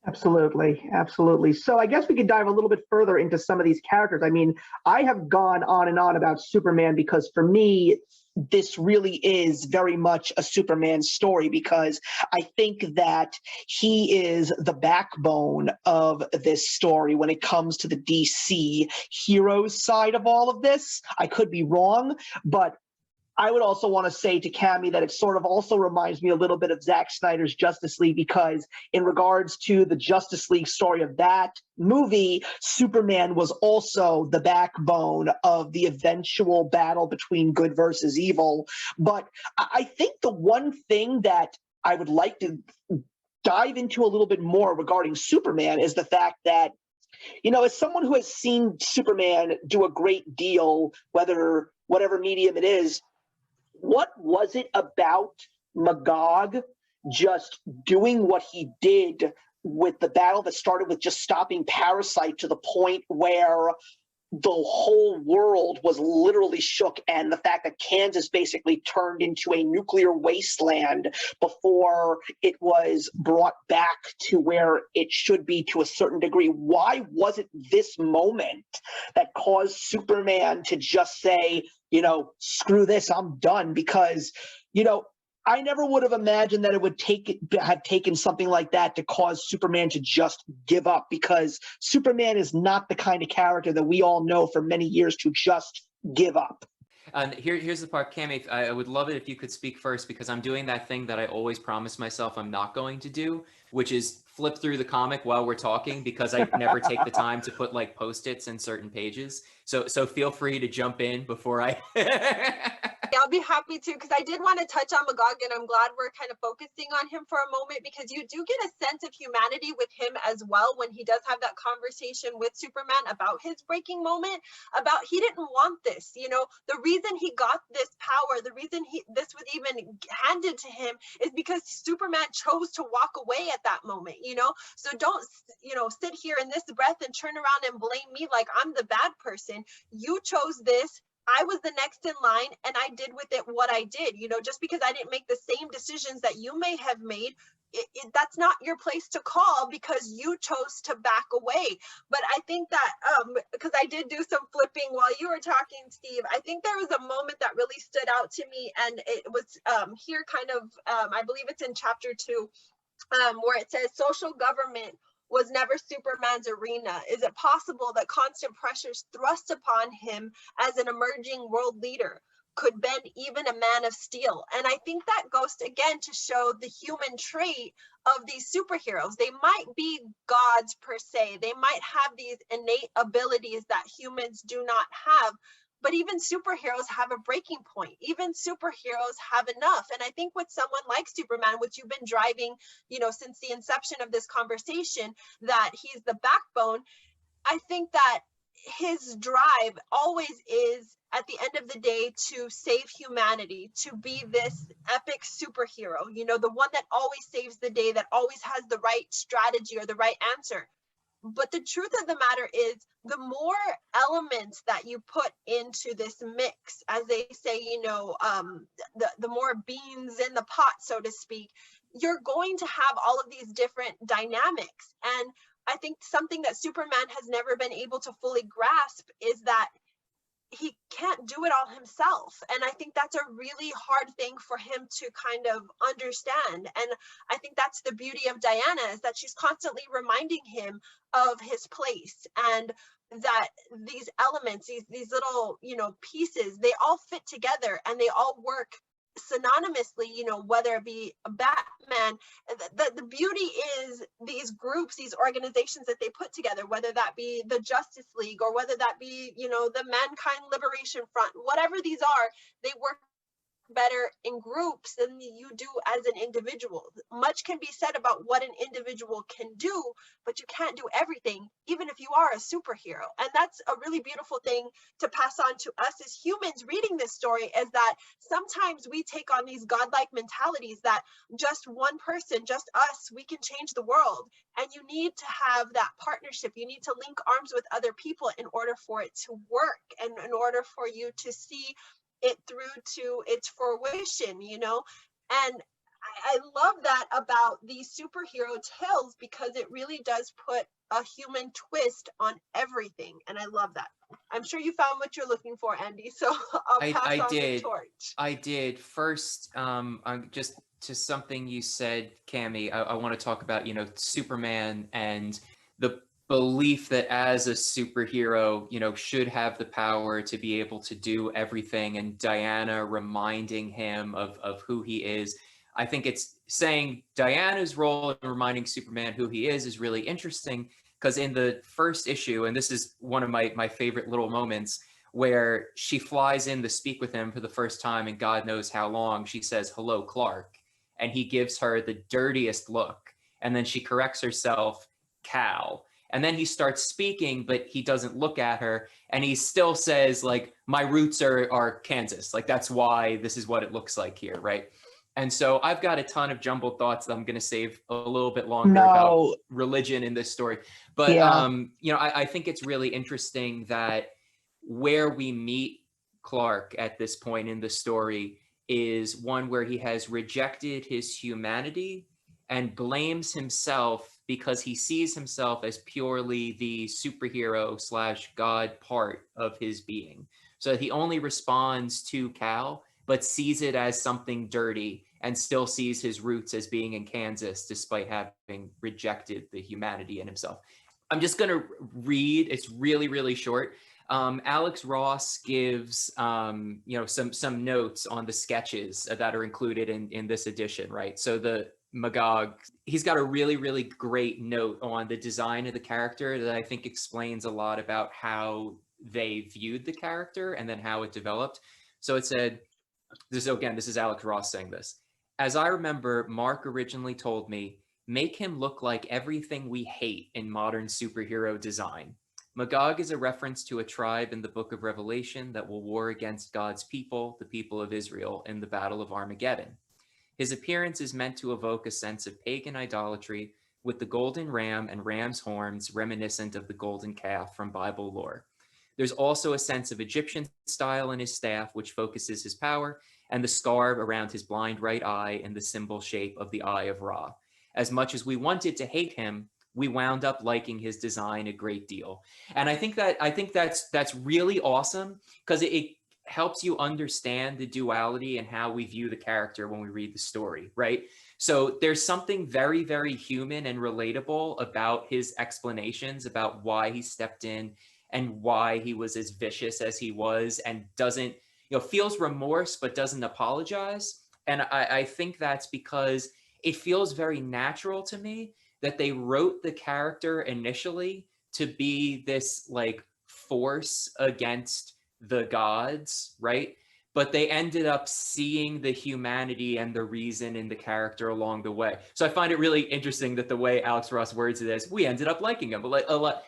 Absolutely. Absolutely. So I guess we could dive a little bit further into some of these characters. I mean, I have gone on and on about Superman because for me, this really is very much a Superman story, because I think that he is the backbone of this story when it comes to the DC heroes side of all of this. I could be wrong, but I would also want to say to Cammie that it sort of also reminds me a little bit of Zack Snyder's Justice League, because in regards to the Justice League story of that movie, Superman was also the backbone of the eventual battle between good versus evil. But I think the one thing that I would like to dive into a little bit more regarding Superman is the fact that, you know, as someone who has seen Superman do a great deal, whatever medium it is, what was it about Magog just doing what he did with the battle that started with just stopping Parasite to the point where the whole world was literally shook, and the fact that Kansas basically turned into a nuclear wasteland before it was brought back to where it should be to a certain degree? Why was it this moment that caused Superman to just say, you know, screw this, I'm done? Because, you know, I never would have imagined that it would have taken something like that to cause Superman to just give up, because Superman is not the kind of character that we all know for many years to just give up. And here's the part, Cammie, I would love it if you could speak first, because I'm doing that thing that I always promise myself I'm not going to do, which is flip through the comic while we're talking, because I never take the time to put like Post-its in certain pages. So feel free to jump in before I I'll be happy to, because I did want to touch on Magog, and I'm glad we're kind of focusing on him for a moment, because you do get a sense of humanity with him as well when he does have that conversation with Superman about his breaking moment, about he didn't want this. You know, the reason he got this power, the reason this was even handed to him is because Superman chose to walk away at that moment, you know? So don't, you know, sit here in this breath and turn around and blame me like I'm the bad person. You chose this. I was the next in line, and I did with it what I did. You know, just because I didn't make the same decisions that you may have made, that's not your place to call, because you chose to back away. But I think that, because I did do some flipping while you were talking, Steve, I think there was a moment that really stood out to me, and it was here kind of, I believe it's in chapter 2, where it says social government was never Superman's arena. Is it possible that constant pressures thrust upon him as an emerging world leader could bend even a man of steel? And I think that goes again to show the human trait of these superheroes. They might be gods per se. They might have these innate abilities that humans do not have. But even superheroes have a breaking point. Even superheroes have enough. And I think with someone like Superman, which you've been driving, you know, since the inception of this conversation, that he's the backbone, I think that his drive always is, at the end of the day, to save humanity, to be this epic superhero, you know, the one that always saves the day, that always has the right strategy or the right answer. But the truth of the matter is, the more elements that you put into this mix, as they say, you know, the more beans in the pot, so to speak, you're going to have all of these different dynamics. And I think something that Superman has never been able to fully grasp is that he can't do it all himself. And I think that's a really hard thing for him to kind of understand. And I think that's the beauty of Diana, is that she's constantly reminding him of his place, and that these elements, these little, you know, pieces, they all fit together and they all work synonymously, you know, whether it be a Batman. The beauty is these groups, these organizations that they put together, whether that be the Justice League or whether that be, you know, the Mankind Liberation Front, whatever these are, they work better in groups than you do as an individual. Much can be said about what an individual can do, but you can't do everything, even if you are a superhero. And that's a really beautiful thing to pass on to us as humans reading this story, is that sometimes we take on these godlike mentalities that just one person, just us, we can change the world. And you need to have that partnership. You need to link arms with other people in order for it to work, and in order for you to see it through to its fruition, you know? And I love that about these superhero tales, because it really does put a human twist on everything. And I love that. I'm sure you found what you're looking for, Andy. So I'll pass on the torch. I did. First, just to something you said, Cammie, I want to talk about, you know, Superman and the belief that as a superhero, you know, should have the power to be able to do everything, and Diana reminding him of who he is. I think it's saying Diana's role in reminding Superman who he is really interesting, because in the first issue, and this is one of my favorite little moments, where she flies in to speak with him for the first time in God knows how long, she says, "Hello, Clark," and he gives her the dirtiest look, and then she corrects herself, "Cal." And then he starts speaking, but he doesn't look at her. And he still says, like, "My roots are Kansas. Like, that's why this is what it looks like here," right? And so I've got a ton of jumbled thoughts that I'm going to save a little bit longer about religion in this story. But, you know, I think it's really interesting that where we meet Clark at this point in the story is one where he has rejected his humanity and blames himself because he sees himself as purely the superhero / God part of his being. So he only responds to Cal, but sees it as something dirty, and still sees his roots as being in Kansas, despite having rejected the humanity in himself. I'm just going to read. It's really, really short. Alex Ross gives, you know, some notes on the sketches that are included in this edition, right? So the Magog, he's got a really, really great note on the design of the character that I think explains a lot about how they viewed the character and then how it developed. So it said, This is Alex Ross saying this. As I remember, Mark originally told me, make him look like everything we hate in modern superhero design. Magog is a reference to a tribe in the book of Revelation that will war against God's people, the people of Israel, in the Battle of Armageddon. His appearance is meant to evoke a sense of pagan idolatry with the golden ram and ram's horns reminiscent of the golden calf from Bible lore. There's also a sense of Egyptian style in his staff, which focuses his power, and the scarf around his blind right eye in the symbol shape of the Eye of Ra. As much as we wanted to hate him, we wound up liking his design a great deal. And I think that's really awesome, because it helps you understand the duality and how we view the character when we read the story, right? So there's something very, very human and relatable about his explanations about why he stepped in and why he was as vicious as he was, and doesn't, feels remorse but doesn't apologize. And I think that's because it feels very natural to me that they wrote the character initially to be this like force against the gods, right? But they ended up seeing the humanity and the reason in the character along the way. So I find it really interesting that the way Alex Ross words it is, we ended up liking him, but like a lot.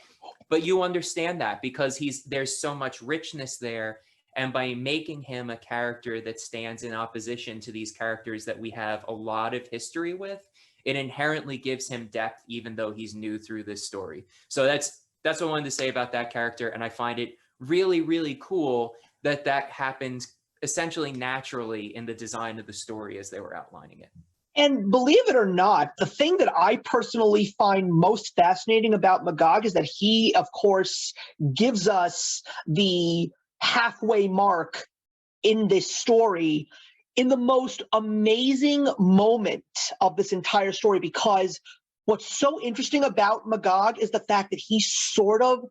But you understand that because there's so much richness there. And by making him a character that stands in opposition to these characters that we have a lot of history with, it inherently gives him depth, even though he's new through this story. So that's what I wanted to say about that character. And I find it really, really cool that happens essentially naturally in the design of the story as they were outlining it. And believe it or not, the thing that I personally find most fascinating about Magog is that he, of course, gives us the halfway mark in this story in the most amazing moment of this entire story, because what's so interesting about Magog is the fact that he sort of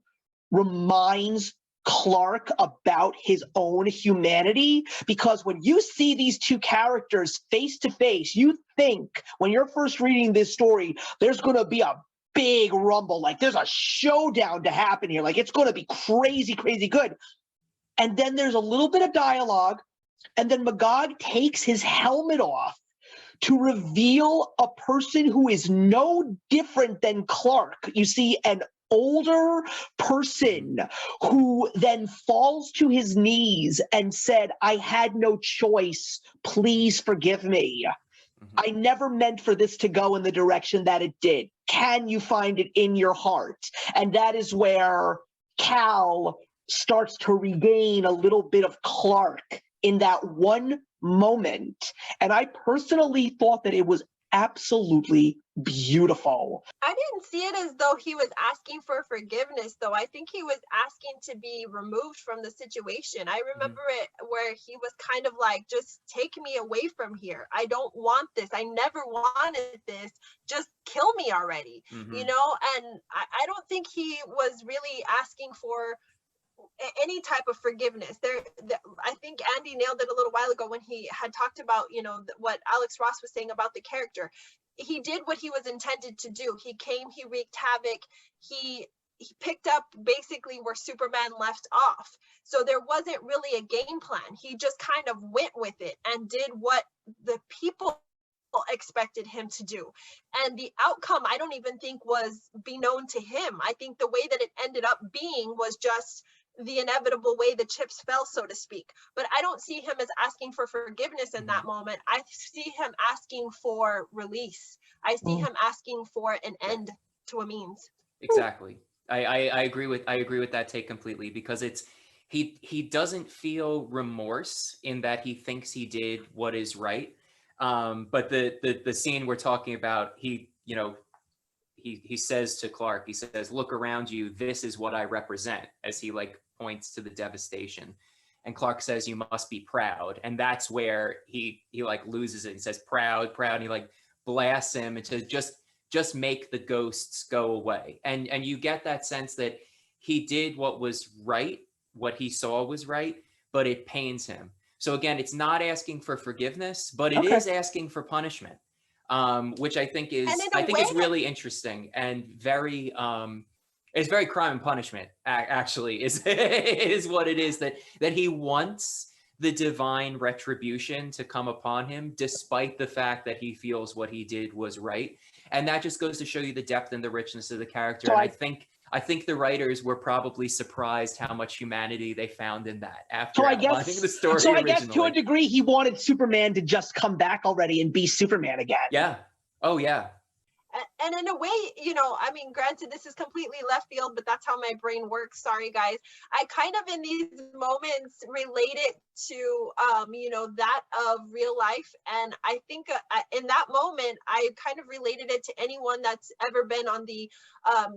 reminds Clark about his own humanity, because when you see these two characters face to face, you think when you're first reading this story, there's going to be a big rumble, like there's a showdown to happen here, like it's going to be crazy, crazy good. And then there's a little bit of dialogue, and then Magog takes his helmet off to reveal a person who is no different than Clark. You see an older person who then falls to his knees and said, I had no choice. Please forgive me. I never meant for this to go in the direction that it did. Can you find it in your heart? And that is where Cal starts to regain a little bit of Clark in that one moment. And I personally thought that it was absolutely beautiful. I didn't see it as though he was asking for forgiveness, though. I think he was asking to be removed from the situation. I remember it where he was kind of like, just take me away from here. I don't want this. I never wanted this. Just kill me already, you know? And I don't think he was really asking for any type of forgiveness. I think Andy nailed it a little while ago when he had talked about, what Alex Ross was saying about the character. He did what he was intended to do. He came, he wreaked havoc, he picked up basically where Superman left off. So there wasn't really a game plan. He just kind of went with it and did what the people expected him to do. And the outcome, I don't even think was beknown to him. I think the way that it ended up being was just the inevitable way the chips fell, so to speak. But I don't see him as asking for forgiveness in that moment. I see him asking for release. I see him asking for an end to a means. Exactly. I agree with that take completely, because he doesn't feel remorse in that he thinks he did what is right. But the scene we're talking about, he says to Clark, he says, look around you, this is what I represent, as he like points to the devastation. And Clark says, you must be proud. And that's where he like loses it and says, proud, and he like blasts him and says, just make the ghosts go away. And you get that sense that he did what was right, what he saw was right, but it pains him. So again, it's not asking for forgiveness, but it is asking for punishment. Which I think is really interesting and very it's very Crime and Punishment actually is what it is, that he wants the divine retribution to come upon him, despite the fact that he feels what he did was right. And that just goes to show you the depth and the richness of the character. So and I think the writers were probably surprised how much humanity they found in that after outlining the story So I originally. guess to a degree, he wanted Superman to just come back already and be Superman again. Yeah. Oh, yeah. And in a way, you know, I mean, granted, this is completely left field, but that's how my brain works. Sorry, guys. I kind of in these moments relate it to, you know, that of real life. And I think in that moment, I kind of related it to anyone that's ever been on the,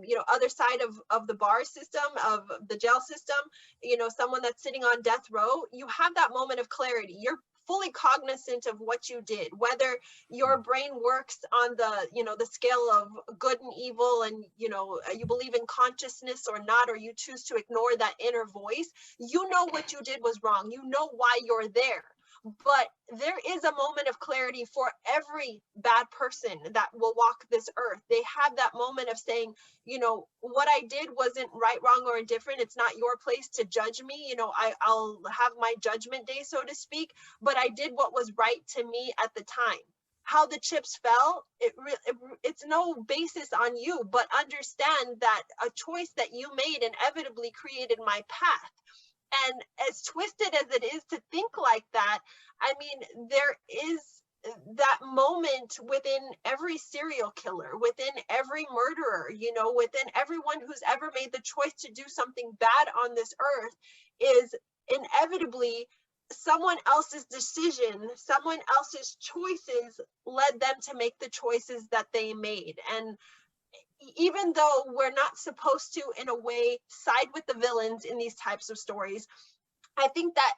you know, other side of the bar system, of the jail system, you know, someone that's sitting on death row. You have that moment of clarity. You're fully cognizant of what you did, whether your brain works on the, you know, the scale of good and evil, and, you know, you believe in consciousness or not, or you choose to ignore that inner voice. You know what you did was wrong. You know why you're there. But there is a moment of clarity for every bad person that will walk this earth. They have that moment of saying, you know, what I did wasn't right, wrong, or indifferent. It's not your place to judge me. You know, I'll have my judgment day, so to speak, but I did what was right to me at the time. How the chips fell, it's no basis on you, but understand that a choice that you made inevitably created my path. And as twisted as it is to think like that, I mean, there is that moment within every serial killer, within every murderer, you know, within everyone who's ever made the choice to do something bad on this earth, is inevitably someone else's decision, someone else's choices led them to make the choices that they made. And even though we're not supposed to, in a way, side with the villains in these types of stories, I think that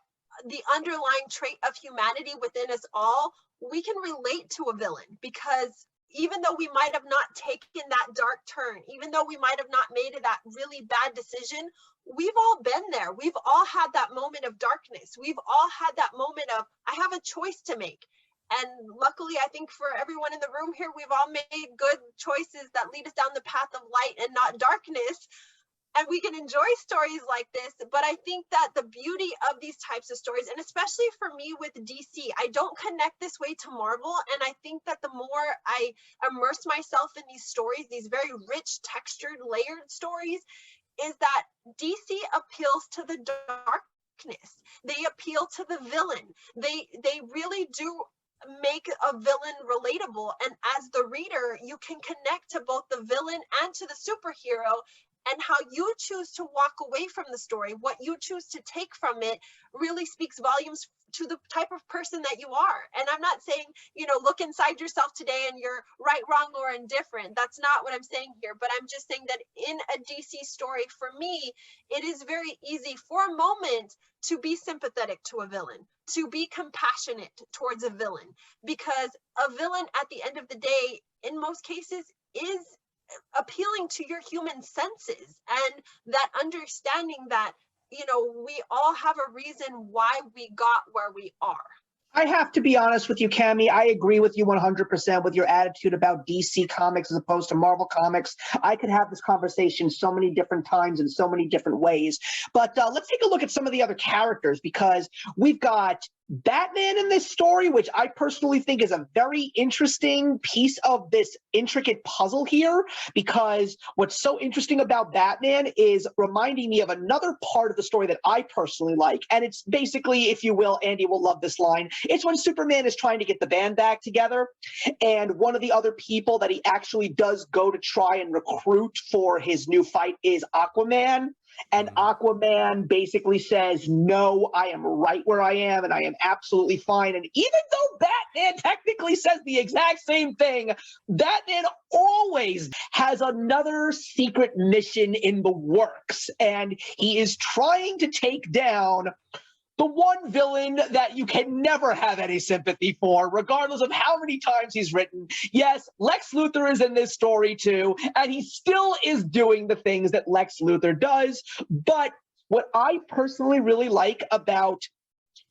the underlying trait of humanity within us all, we can relate to a villain, because even though we might have not taken that dark turn, even though we might have not made that really bad decision, we've all been there. We've all had that moment of darkness. We've all had that moment of, I have a choice to make. And luckily, I think for everyone in the room here, we've all made good choices that lead us down the path of light and not darkness. And we can enjoy stories like this. But I think that the beauty of these types of stories, and especially for me with DC, I don't connect this way to Marvel. And I think that the more I immerse myself in these stories, these very rich, textured, layered stories, is that DC appeals to the darkness. They appeal to the villain. They really do make a villain relatable, and as the reader you can connect to both the villain and to the superhero, and how you choose to walk away from the story, what you choose to take from it, really speaks volumes to the type of person that you are. And I'm not saying, you know, look inside yourself today and you're right, wrong, or indifferent. That's not what I'm saying here, but I'm just saying that in a DC story, for me, it is very easy for a moment to be sympathetic to a villain, to be compassionate towards a villain, because a villain at the end of the day, in most cases, is appealing to your human senses, and that understanding that, you know, we all have a reason why we got where we are. I have to be honest with you, Cammie. I agree with you 100% with your attitude about DC Comics as opposed to Marvel Comics. I could have this conversation so many different times in so many different ways. But let's take a look at some of the other characters, because we've got Batman in this story, which I personally think is a very interesting piece of this intricate puzzle here, because what's so interesting about Batman is reminding me of another part of the story that I personally like. And it's basically, if you will, Andy will love this line, it's when Superman is trying to get the band back together, and one of the other people that he actually does go to try and recruit for his new fight is Aquaman. And Aquaman basically says, no, I am right where I am, and I am absolutely fine. And even though Batman technically says the exact same thing, Batman always has another secret mission in the works, and he is trying to take down the one villain that you can never have any sympathy for, regardless of how many times he's written. Yes, Lex Luthor is in this story too, and he still is doing the things that Lex Luthor does. But what I personally really like about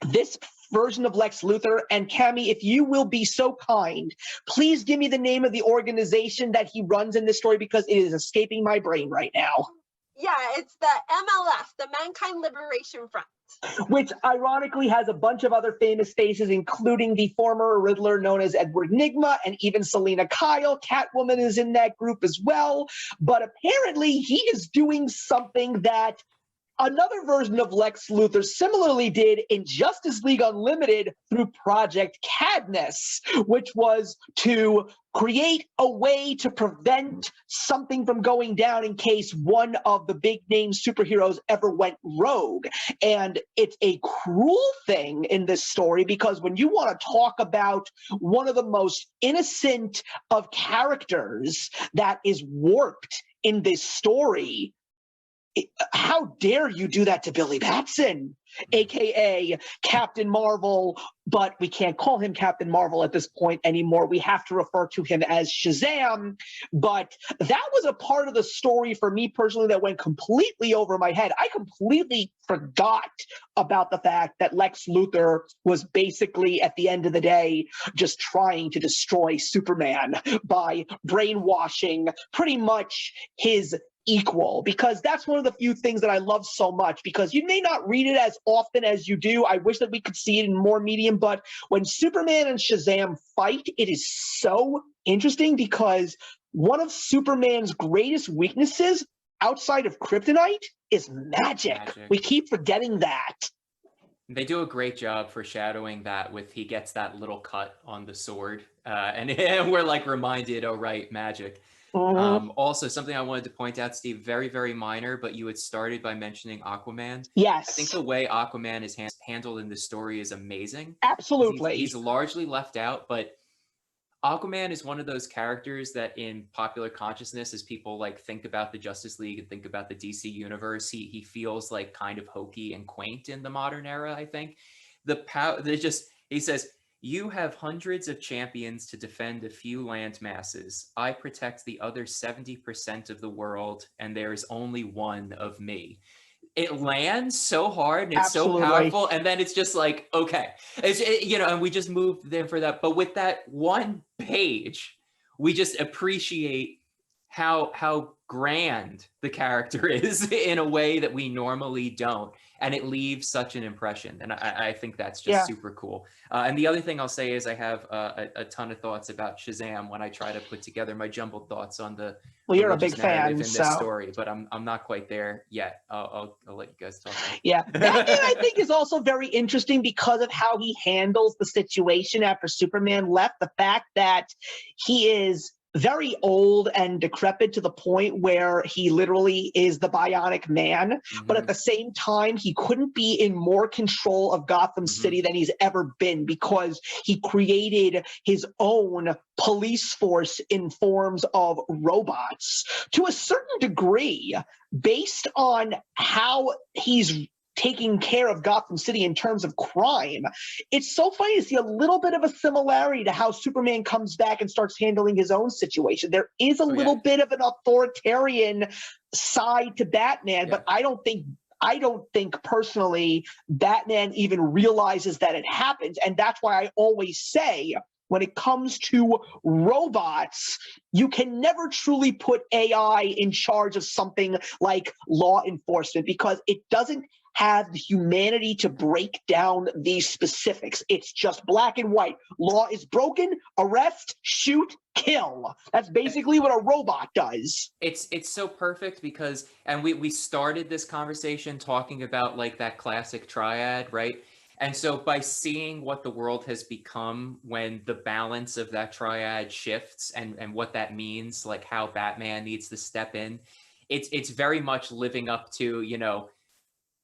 this version of Lex Luthor, and Cammie, if you will be so kind, please give me the name of the organization that he runs in this story, because it is escaping my brain right now. Yeah, it's the MLF, the Mankind Liberation Front. Which ironically has a bunch of other famous faces, including the former Riddler known as Edward Nygma, and even Selena Kyle. Catwoman is in that group as well. But apparently he is doing something that another version of Lex Luthor similarly did in Justice League Unlimited through Project Cadmus, which was to create a way to prevent something from going down in case one of the big name superheroes ever went rogue. And it's a cruel thing in this story, because when you want to talk about one of the most innocent of characters that is warped in this story, how dare you do that to Billy Batson, aka Captain Marvel, but we can't call him Captain Marvel at this point anymore. We have to refer to him as Shazam. But that was a part of the story for me personally that went completely over my head. I completely forgot about the fact that Lex Luthor was basically, at the end of the day, just trying to destroy Superman by brainwashing pretty much his equal, because that's one of the few things that I love so much, because you may not read it as often as you do. I wish that we could see it in more medium, but when Superman and Shazam fight, it is so interesting, because one of Superman's greatest weaknesses outside of kryptonite is magic. We keep forgetting that. They do a great job foreshadowing that with he gets that little cut on the sword, and we're like reminded, oh right, magic. Also, something I wanted to point out, Steve, very, very minor, but you had started by mentioning Aquaman. Yes. I think the way Aquaman is handled in this story is amazing. Absolutely. He's largely left out, but Aquaman is one of those characters that in popular consciousness, as people like think about the Justice League and think about the DC universe, he feels like kind of hokey and quaint in the modern era, I think. He says, "You have hundreds of champions to defend a few land masses. I protect the other 70% of the world, and there is only one of me." It lands so hard and it's so powerful, and then it's just like, okay, and we just moved there for that. But with that one page, we just appreciate how grand the character is in a way that we normally don't, and it leaves such an impression, and I think that's just super cool. And the other thing I'll say is I have a ton of thoughts about Shazam when I try to put together my jumbled thoughts on the you're a big fan in this story, but I'm not quite there yet. I'll let you guys talk. Yeah, Batman I think is also very interesting because of how he handles the situation after Superman left. The fact that he is very old and decrepit to the point where he literally is the Bionic Man, but at the same time, he couldn't be in more control of Gotham City than he's ever been, because he created his own police force in forms of robots. To a certain degree, based on how he's taking care of Gotham City in terms of crime, it's so funny to see a little bit of a similarity to how Superman comes back and starts handling his own situation. There is a little bit of an authoritarian side to Batman, but I don't think personally Batman even realizes that it happens. And that's why I always say, when it comes to robots, you can never truly put AI in charge of something like law enforcement, because it doesn't have the humanity to break down these specifics. It's just black and white. Law is broken, arrest, shoot, kill. That's basically what a robot does. It's so perfect because, and we started this conversation talking about like that classic triad, right? And so by seeing what the world has become when the balance of that triad shifts and what that means, like how Batman needs to step in, it's very much living up to,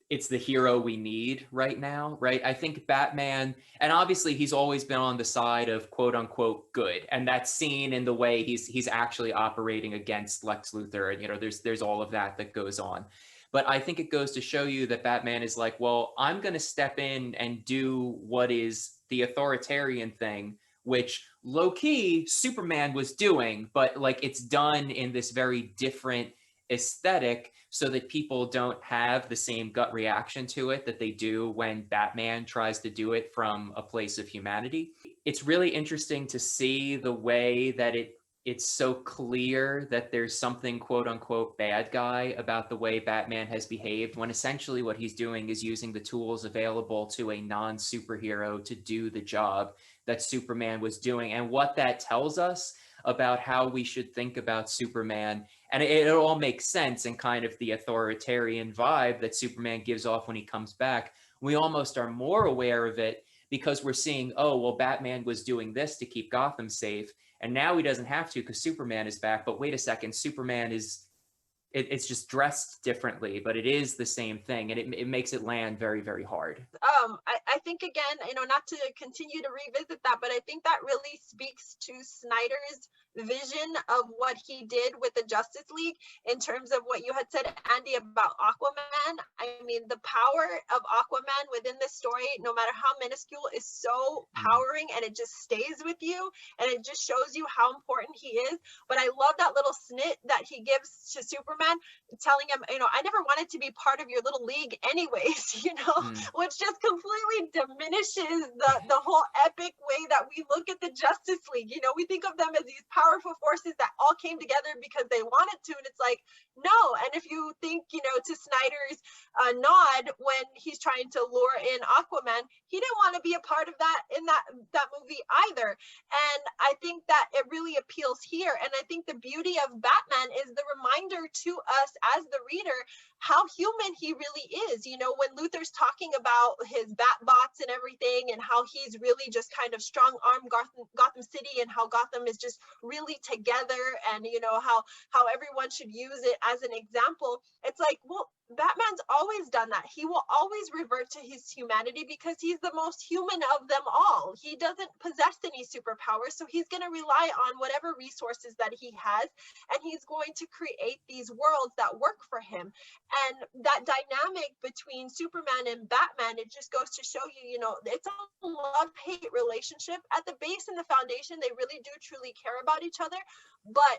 it's the hero we need right now, right? I think Batman, and obviously he's always been on the side of quote unquote good, and that's seen in the way he's actually operating against Lex Luthor, and there's all of that goes on. But I think it goes to show you that Batman is like, well, I'm going to step in and do what is the authoritarian thing, which low key Superman was doing, but like it's done in this very different aesthetic so that people don't have the same gut reaction to it that they do when Batman tries to do it from a place of humanity. It's really interesting to see the way that it it's so clear that there's something quote unquote bad guy about the way Batman has behaved, when essentially what he's doing is using the tools available to a non-superhero to do the job that Superman was doing. And what that tells us about how we should think about Superman, and it all makes sense, and kind of the authoritarian vibe that Superman gives off when he comes back, we almost are more aware of it because we're seeing, oh, well, Batman was doing this to keep Gotham safe, and now he doesn't have to because Superman is back. But wait a second, Superman is, it's just dressed differently, but it is the same thing. And it makes it land very, very hard. I think, again, not to continue to revisit that, but I think that really speaks to Snyder's vision of what he did with the Justice League in terms of what you had said, Andy, about Aquaman. I mean, the power of Aquaman within this story, no matter how minuscule, is so powering, and it just stays with you, and it just shows you how important he is. But I love that little snit that he gives to Superman, telling him, I never wanted to be part of your little league anyways, which just completely diminishes the whole epic way that we look at the Justice League. We think of them as these powerful forces that all came together because they wanted to, and it's like, no. And if you think, to Snyder's nod when he's trying to lure in Aquaman, he didn't want to be a part of that in that movie either. And I think that it really appeals here. And I think the beauty of Batman is the reminder to us as the reader how human he really is. When Luthor's talking about his Batbots and everything, and how he's really just kind of strong-armed Gotham City, and how Gotham is just really together, and how everyone should use it as an example, it's like, well, Batman's always done that. He will always revert to his humanity because he's the most human of them all. He doesn't possess any superpowers, so he's going to rely on whatever resources that he has, and he's going to create these worlds that work for him. And that dynamic between Superman and Batman, it just goes to show you, it's a love-hate relationship. At the base and the foundation, they really do truly care about each other, but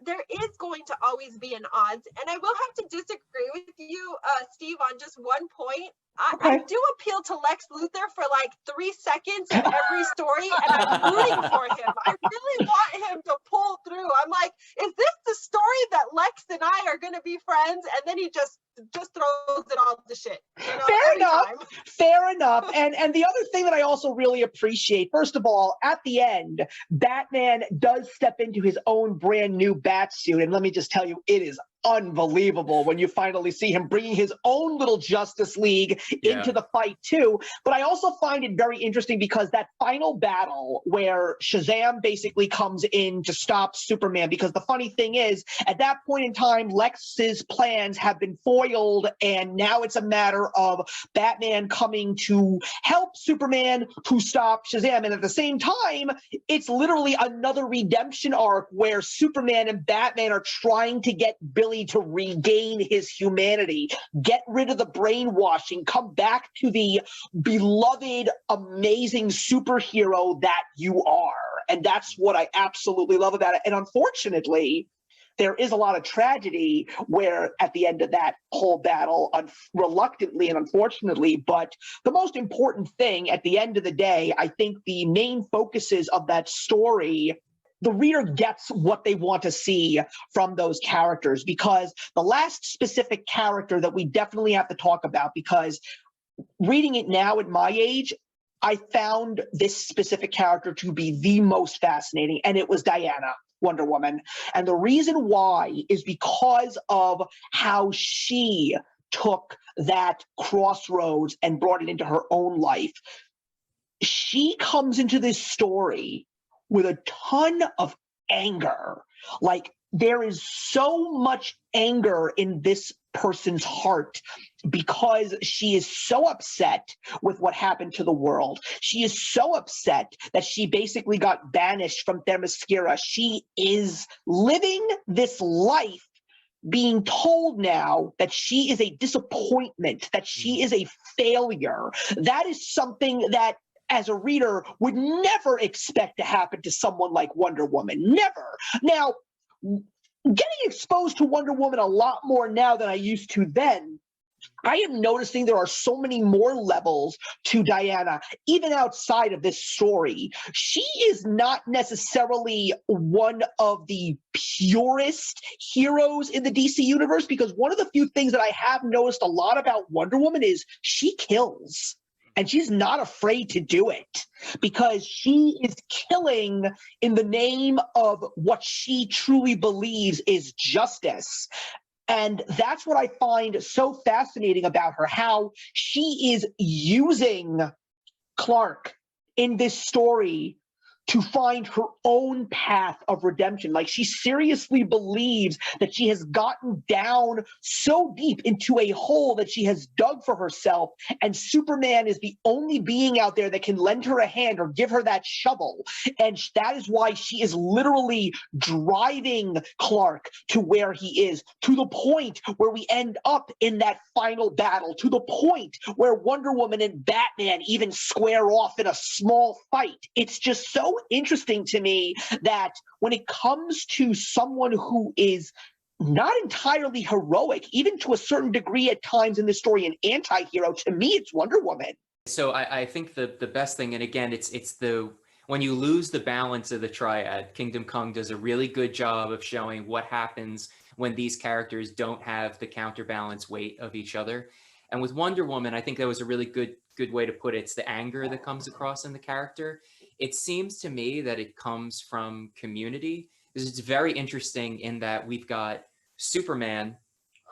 there is going to always be an odds. And I will have to disagree with you, Steve, on just one point. I do appeal to Lex Luthor for like 3 seconds in every story, and I'm rooting for him. I really want him to pull through. I'm like, is this the story that Lex and I are going to be friends? And then he just throws it all to shit. Fair enough. And the other thing that I also really appreciate, first of all, at the end, Batman does step into his own brand new bat suit. And let me just tell you, it is unbelievable when you finally see him bringing his own little Justice League into the fight too. But I also find it very interesting because that final battle where Shazam basically comes in to stop Superman, because the funny thing is, at that point in time, Lex's plans have been foiled, and now it's a matter of Batman coming to help Superman to stop Shazam. And at the same time, it's literally another redemption arc where Superman and Batman are trying to get Billy to regain his humanity, get rid of the brainwashing, come back to the beloved, amazing superhero that you are. And that's what I absolutely love about it. And unfortunately, there is a lot of tragedy where at the end of that whole battle, reluctantly and unfortunately, but the most important thing at the end of the day, I think the main focuses of that story, the reader gets what they want to see from those characters, because the last specific character that we definitely have to talk about, because reading it now at my age, I found this specific character to be the most fascinating, and it was Diana, Wonder Woman. And the reason why is because of how she took that crossroads and brought it into her own life. She comes into this story with a ton of anger. Like, there is so much anger in this person's heart because she is so upset with what happened to the world. She is so upset that she basically got banished from Themyscira. She is living this life being told now that she is a disappointment, that she is a failure. That is something that, as a reader, would never expect to happen to someone like Wonder Woman. Never. Now, getting exposed to Wonder Woman a lot more now than I used to then, I am noticing there are so many more levels to Diana, even outside of this story. She is not necessarily one of the purest heroes in the DC universe, because one of the few things that I have noticed a lot about Wonder Woman is she kills. And she's not afraid to do it, because she is killing in the name of what she truly believes is justice. And that's what I find so fascinating about her, how she is using Clark in this story to find her own path of redemption. Like, she seriously believes that she has gotten down so deep into a hole that she has dug for herself, and Superman is the only being out there that can lend her a hand or give her that shovel. And that is why she is literally driving Clark to where he is, to the point where we end up in that final battle, to the point where Wonder Woman and Batman even square off in a small fight. It's just so interesting to me that when it comes to someone who is not entirely heroic, even to a certain degree at times in this story, an anti-hero, to me, it's Wonder Woman. So I think the best thing, and again, it's the when you lose the balance of the triad, Kingdom Come does a really good job of showing what happens when these characters don't have the counterbalance weight of each other. And with Wonder Woman, I think that was a really good way to put it. It's the anger that comes across in the character. It seems to me that it comes from community. It's very interesting in that we've got Superman,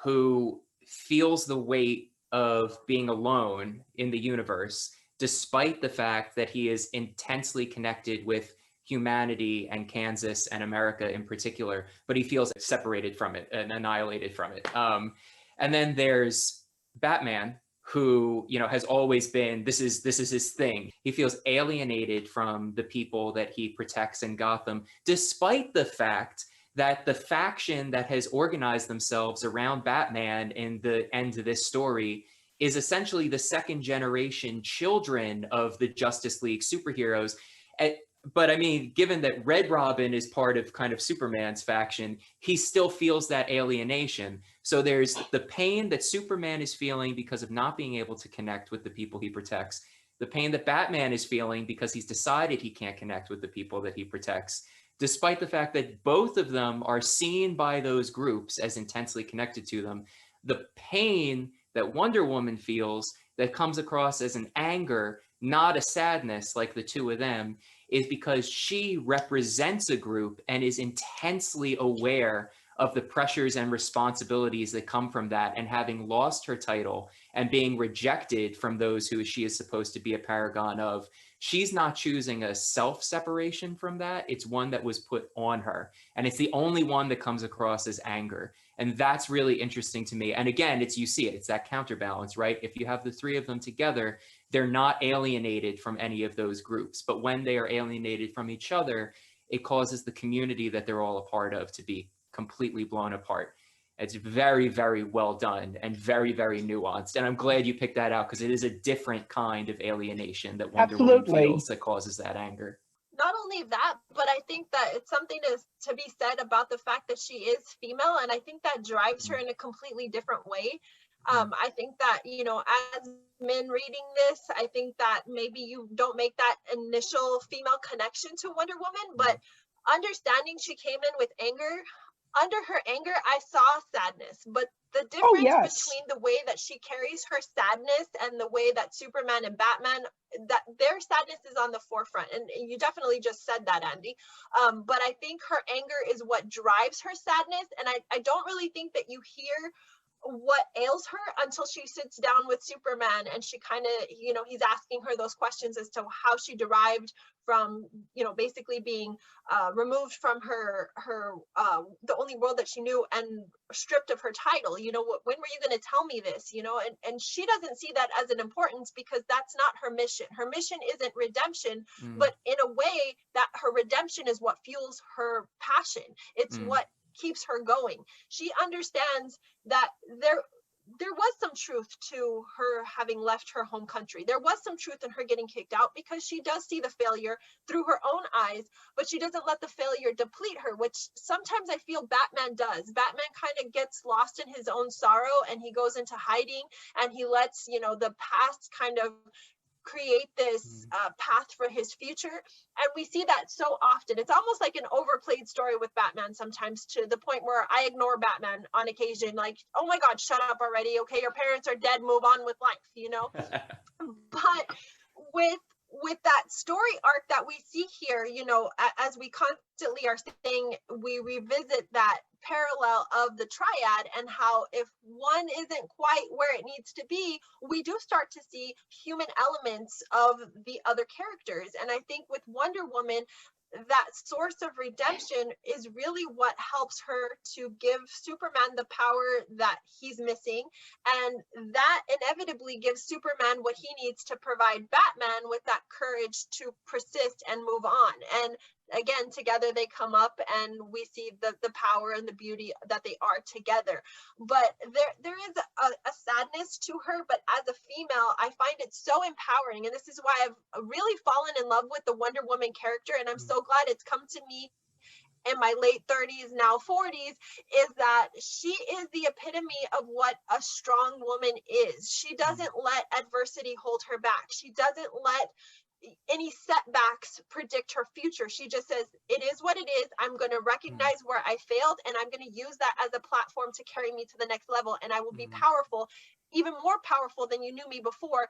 who feels the weight of being alone in the universe, despite the fact that he is intensely connected with humanity and Kansas and America in particular, but he feels separated from it and annihilated from it. And then there's Batman, who, you know, has always been, this is his thing. He feels alienated from the people that he protects in Gotham, despite the fact that the faction that has organized themselves around Batman in the end of this story is essentially the second generation children of the Justice League superheroes. But I mean, given that Red Robin is part of kind of Superman's faction, he still feels that alienation. So there's the pain that Superman is feeling because of not being able to connect with the people he protects, the pain that Batman is feeling because he's decided he can't connect with the people that he protects, despite the fact that both of them are seen by those groups as intensely connected to them. The pain that Wonder Woman feels that comes across as an anger, not a sadness like the two of them, is because she represents a group and is intensely aware of the pressures and responsibilities that come from that, and having lost her title and being rejected from those who she is supposed to be a paragon of, she's not choosing a self-separation from that. It's one that was put on her, and it's the only one that comes across as anger. And that's really interesting to me. And again, you see it, it's that counterbalance, right? If you have the three of them together, they're not alienated from any of those groups. But when they are alienated from each other, it causes the community that they're all a part of to be completely blown apart. It's very, very well done and very, very nuanced. And I'm glad you picked that out, because it is a different kind of alienation that Wonder Woman feels that causes that anger. Not only that, but I think that it's something to be said about the fact that she is female, and I think that drives her in a completely different way. I think that, you know, as men reading this, I think that maybe you don't make that initial female connection to Wonder Woman, but understanding she came in with anger, under her anger, I saw sadness, but the difference between the way that she carries her sadness and the way that Superman and Batman, that their sadness is on the forefront. And you definitely just said that, Andy. But I think her anger is what drives her sadness. And I don't really think that you hear what ails her until she sits down with Superman, and she kind of, you know, he's asking her those questions as to how she derived from, you know, basically being removed from her the only world that she knew and stripped of her title. You know, when were you going to tell me this? You know, and she doesn't see that as an importance, because that's not her mission. Her mission isn't redemption, but in a way that her redemption is what fuels her passion. It's what keeps her going. She understands that there was some truth to her having left her home country. There was some truth in her getting kicked out because she does see the failure through her own eyes, but she doesn't let the failure deplete her, which sometimes I feel Batman does. Batman kind of gets lost in his own sorrow and he goes into hiding and he lets, you know, the past kind of create this path for his future. And we see that so often. It's almost like an overplayed story with Batman sometimes, to the point where I ignore Batman on occasion, like, oh my God, shut up already. Okay, your parents are dead, move on with life, you know? But with that story arc that we see here, you know, as we constantly are saying, we revisit that parallel of the triad and how if one isn't quite where it needs to be, we do start to see human elements of the other characters. And I think with Wonder Woman, that source of redemption is really what helps her to give Superman the power that he's missing. And that inevitably gives Superman what he needs to provide Batman with that courage to persist and move on. And again, together they come up and we see the power and the beauty that they are together. But there is a sadness to her, but as a female, I find it so empowering. And this is why I've really fallen in love with the Wonder Woman character. And I'm so glad it's come to me in my late 30s, now 40s, is that she is the epitome of what a strong woman is. She doesn't let adversity hold her back. She doesn't let any setbacks predict her future. She just says, it is what it is. I'm going to recognize where I failed, and I'm going to use that as a platform to carry me to the next level. And I will be powerful, even more powerful than you knew me before,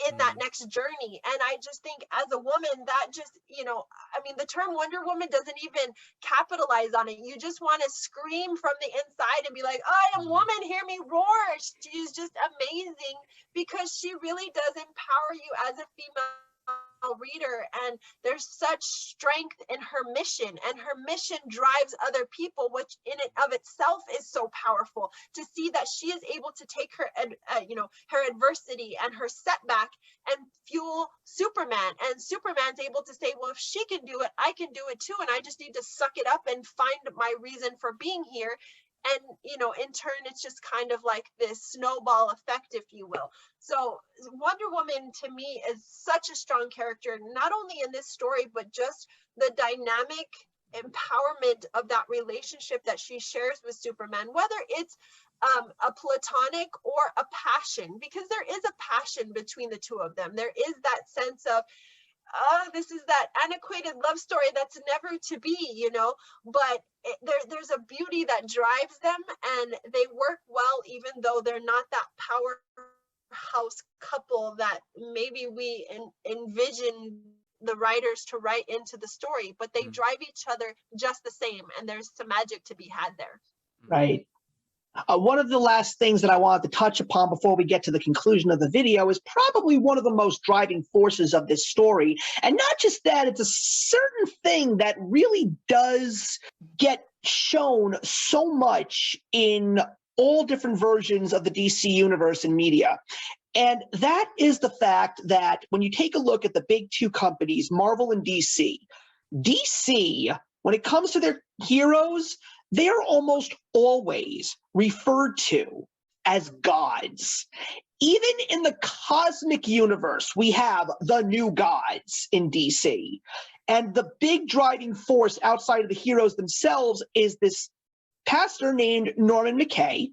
in that next journey. And I just think as a woman, that just, you know, I mean, the term Wonder Woman doesn't even capitalize on it. You just want to scream from the inside and be like, I am woman, hear me roar. She's just amazing because she really does empower you as a female reader, and there's such strength in her mission, and her mission drives other people, which in and of itself is so powerful to see that she is able to take her her adversity and her setback and fuel Superman, and Superman's able to say, well, if she can do it, I can do it too, and I just need to suck it up and find my reason for being here. And, you know, in turn, it's just kind of like this snowball effect, if you will. So Wonder Woman, to me, is such a strong character, not only in this story, but just the dynamic empowerment of that relationship that she shares with Superman, whether it's a platonic or a passion, because there is a passion between the two of them. There is that sense of, this is that antiquated love story that's never to be, you know, but there's a beauty that drives them, and they work well, even though they're not that powerhouse couple that maybe we envision the writers to write into the story, but they drive each other just the same, and there's some magic to be had there. Right. One of the last things that I wanted to touch upon before we get to the conclusion of the video is probably one of the most driving forces of this story. And not just that, it's a certain thing that really does get shown so much in all different versions of the DC universe and media. And that is the fact that when you take a look at the big two companies, Marvel and DC, when it comes to their heroes, they're almost always referred to as gods. Even in the cosmic universe, we have the new gods in DC. And the big driving force outside of the heroes themselves is this pastor named Norman McKay,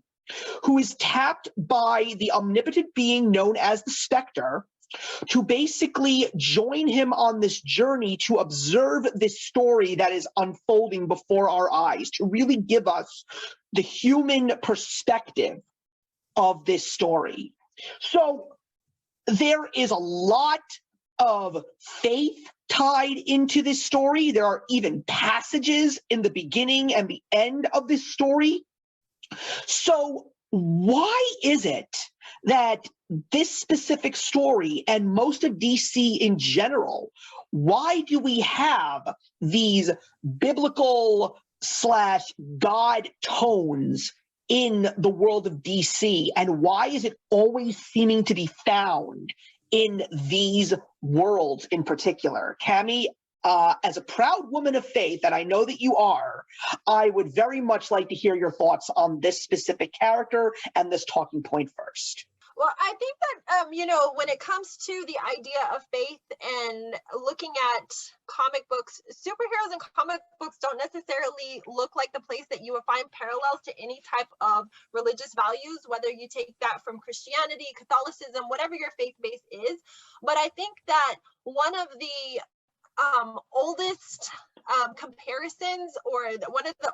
who is tapped by the omnipotent being known as the Spectre to basically join him on this journey to observe this story that is unfolding before our eyes, to really give us the human perspective of this story. So there is a lot of faith tied into this story. There are even passages in the beginning and the end of this story. So why is it that this specific story, and most of DC in general, why do we have these biblical / God tones in the world of DC? And why is it always seeming to be found in these worlds in particular? Cammie, as a proud woman of faith, and I know that you are, I would very much like to hear your thoughts on this specific character and this talking point first. Well, I think that, when it comes to the idea of faith and looking at comic books, superheroes and comic books don't necessarily look like the place that you would find parallels to any type of religious values, whether you take that from Christianity, Catholicism, whatever your faith base is. But I think that one of the oldest comparisons, or one of the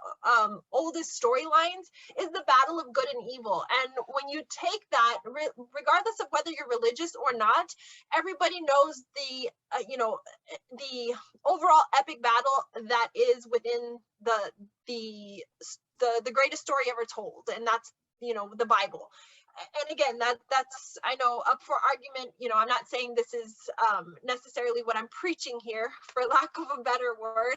oldest storylines, is the battle of good and evil. And when you take that, regardless of whether you're religious or not, everybody knows the overall epic battle that is within the greatest story ever told, and that's the Bible. And again, that's, I know, up for argument. I'm not saying this is necessarily what I'm preaching here, for lack of a better word,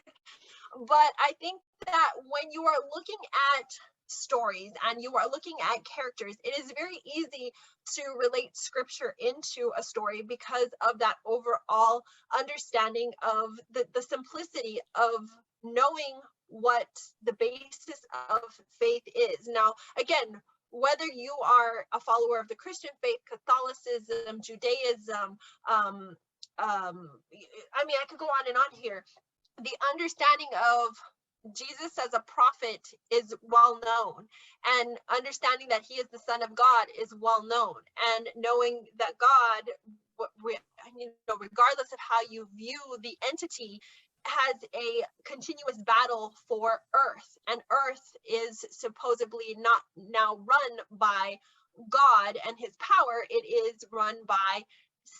but I think that when you are looking at stories and you are looking at characters, it is very easy to relate scripture into a story because of that overall understanding of the simplicity of knowing what the basis of faith is. Now, again, whether you are a follower of the Christian faith, Catholicism, Judaism, I could go on and on here. The understanding of Jesus as a prophet is well known, and understanding that he is the Son of God is well known, and knowing that God, regardless of how you view the entity, has a continuous battle for Earth, and Earth is supposedly not now run by God and his power. It is run by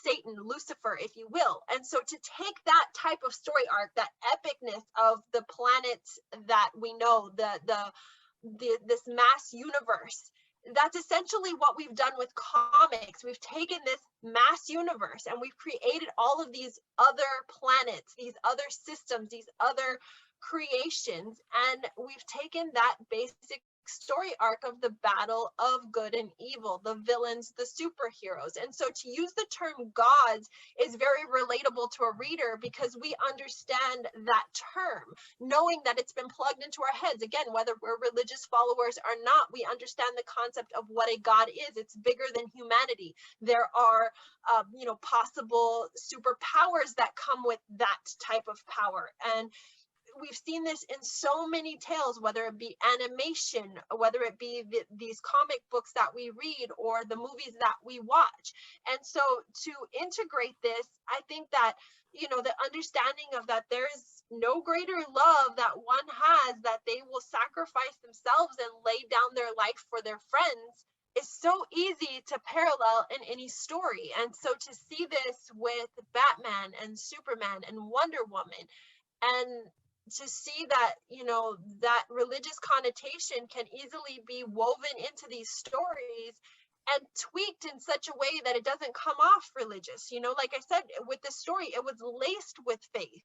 Satan, Lucifer, if you will. And so to take that type of story arc, that epicness of the planets that we know, this mass universe, that's essentially what we've done with comics. We've taken this mass universe and we've created all of these other planets, these other systems, these other creations, and we've taken that basic story arc of the battle of good and evil, the villains, the superheroes. And so to use the term gods is very relatable to a reader because we understand that term, knowing that it's been plugged into our heads. Again, whether we're religious followers or not, we understand the concept of what a god is. It's bigger than humanity. There are possible superpowers that come with that type of power. And we've seen this in so many tales, whether it be animation, whether it be these comic books that we read or the movies that we watch. And so to integrate this, I think that, the understanding of that there is no greater love that one has, that they will sacrifice themselves and lay down their life for their friends, is so easy to parallel in any story. And so to see this with Batman and Superman and Wonder Woman, and to see that, that religious connotation can easily be woven into these stories and tweaked in such a way that it doesn't come off religious. Like I said, with this story, it was laced with faith,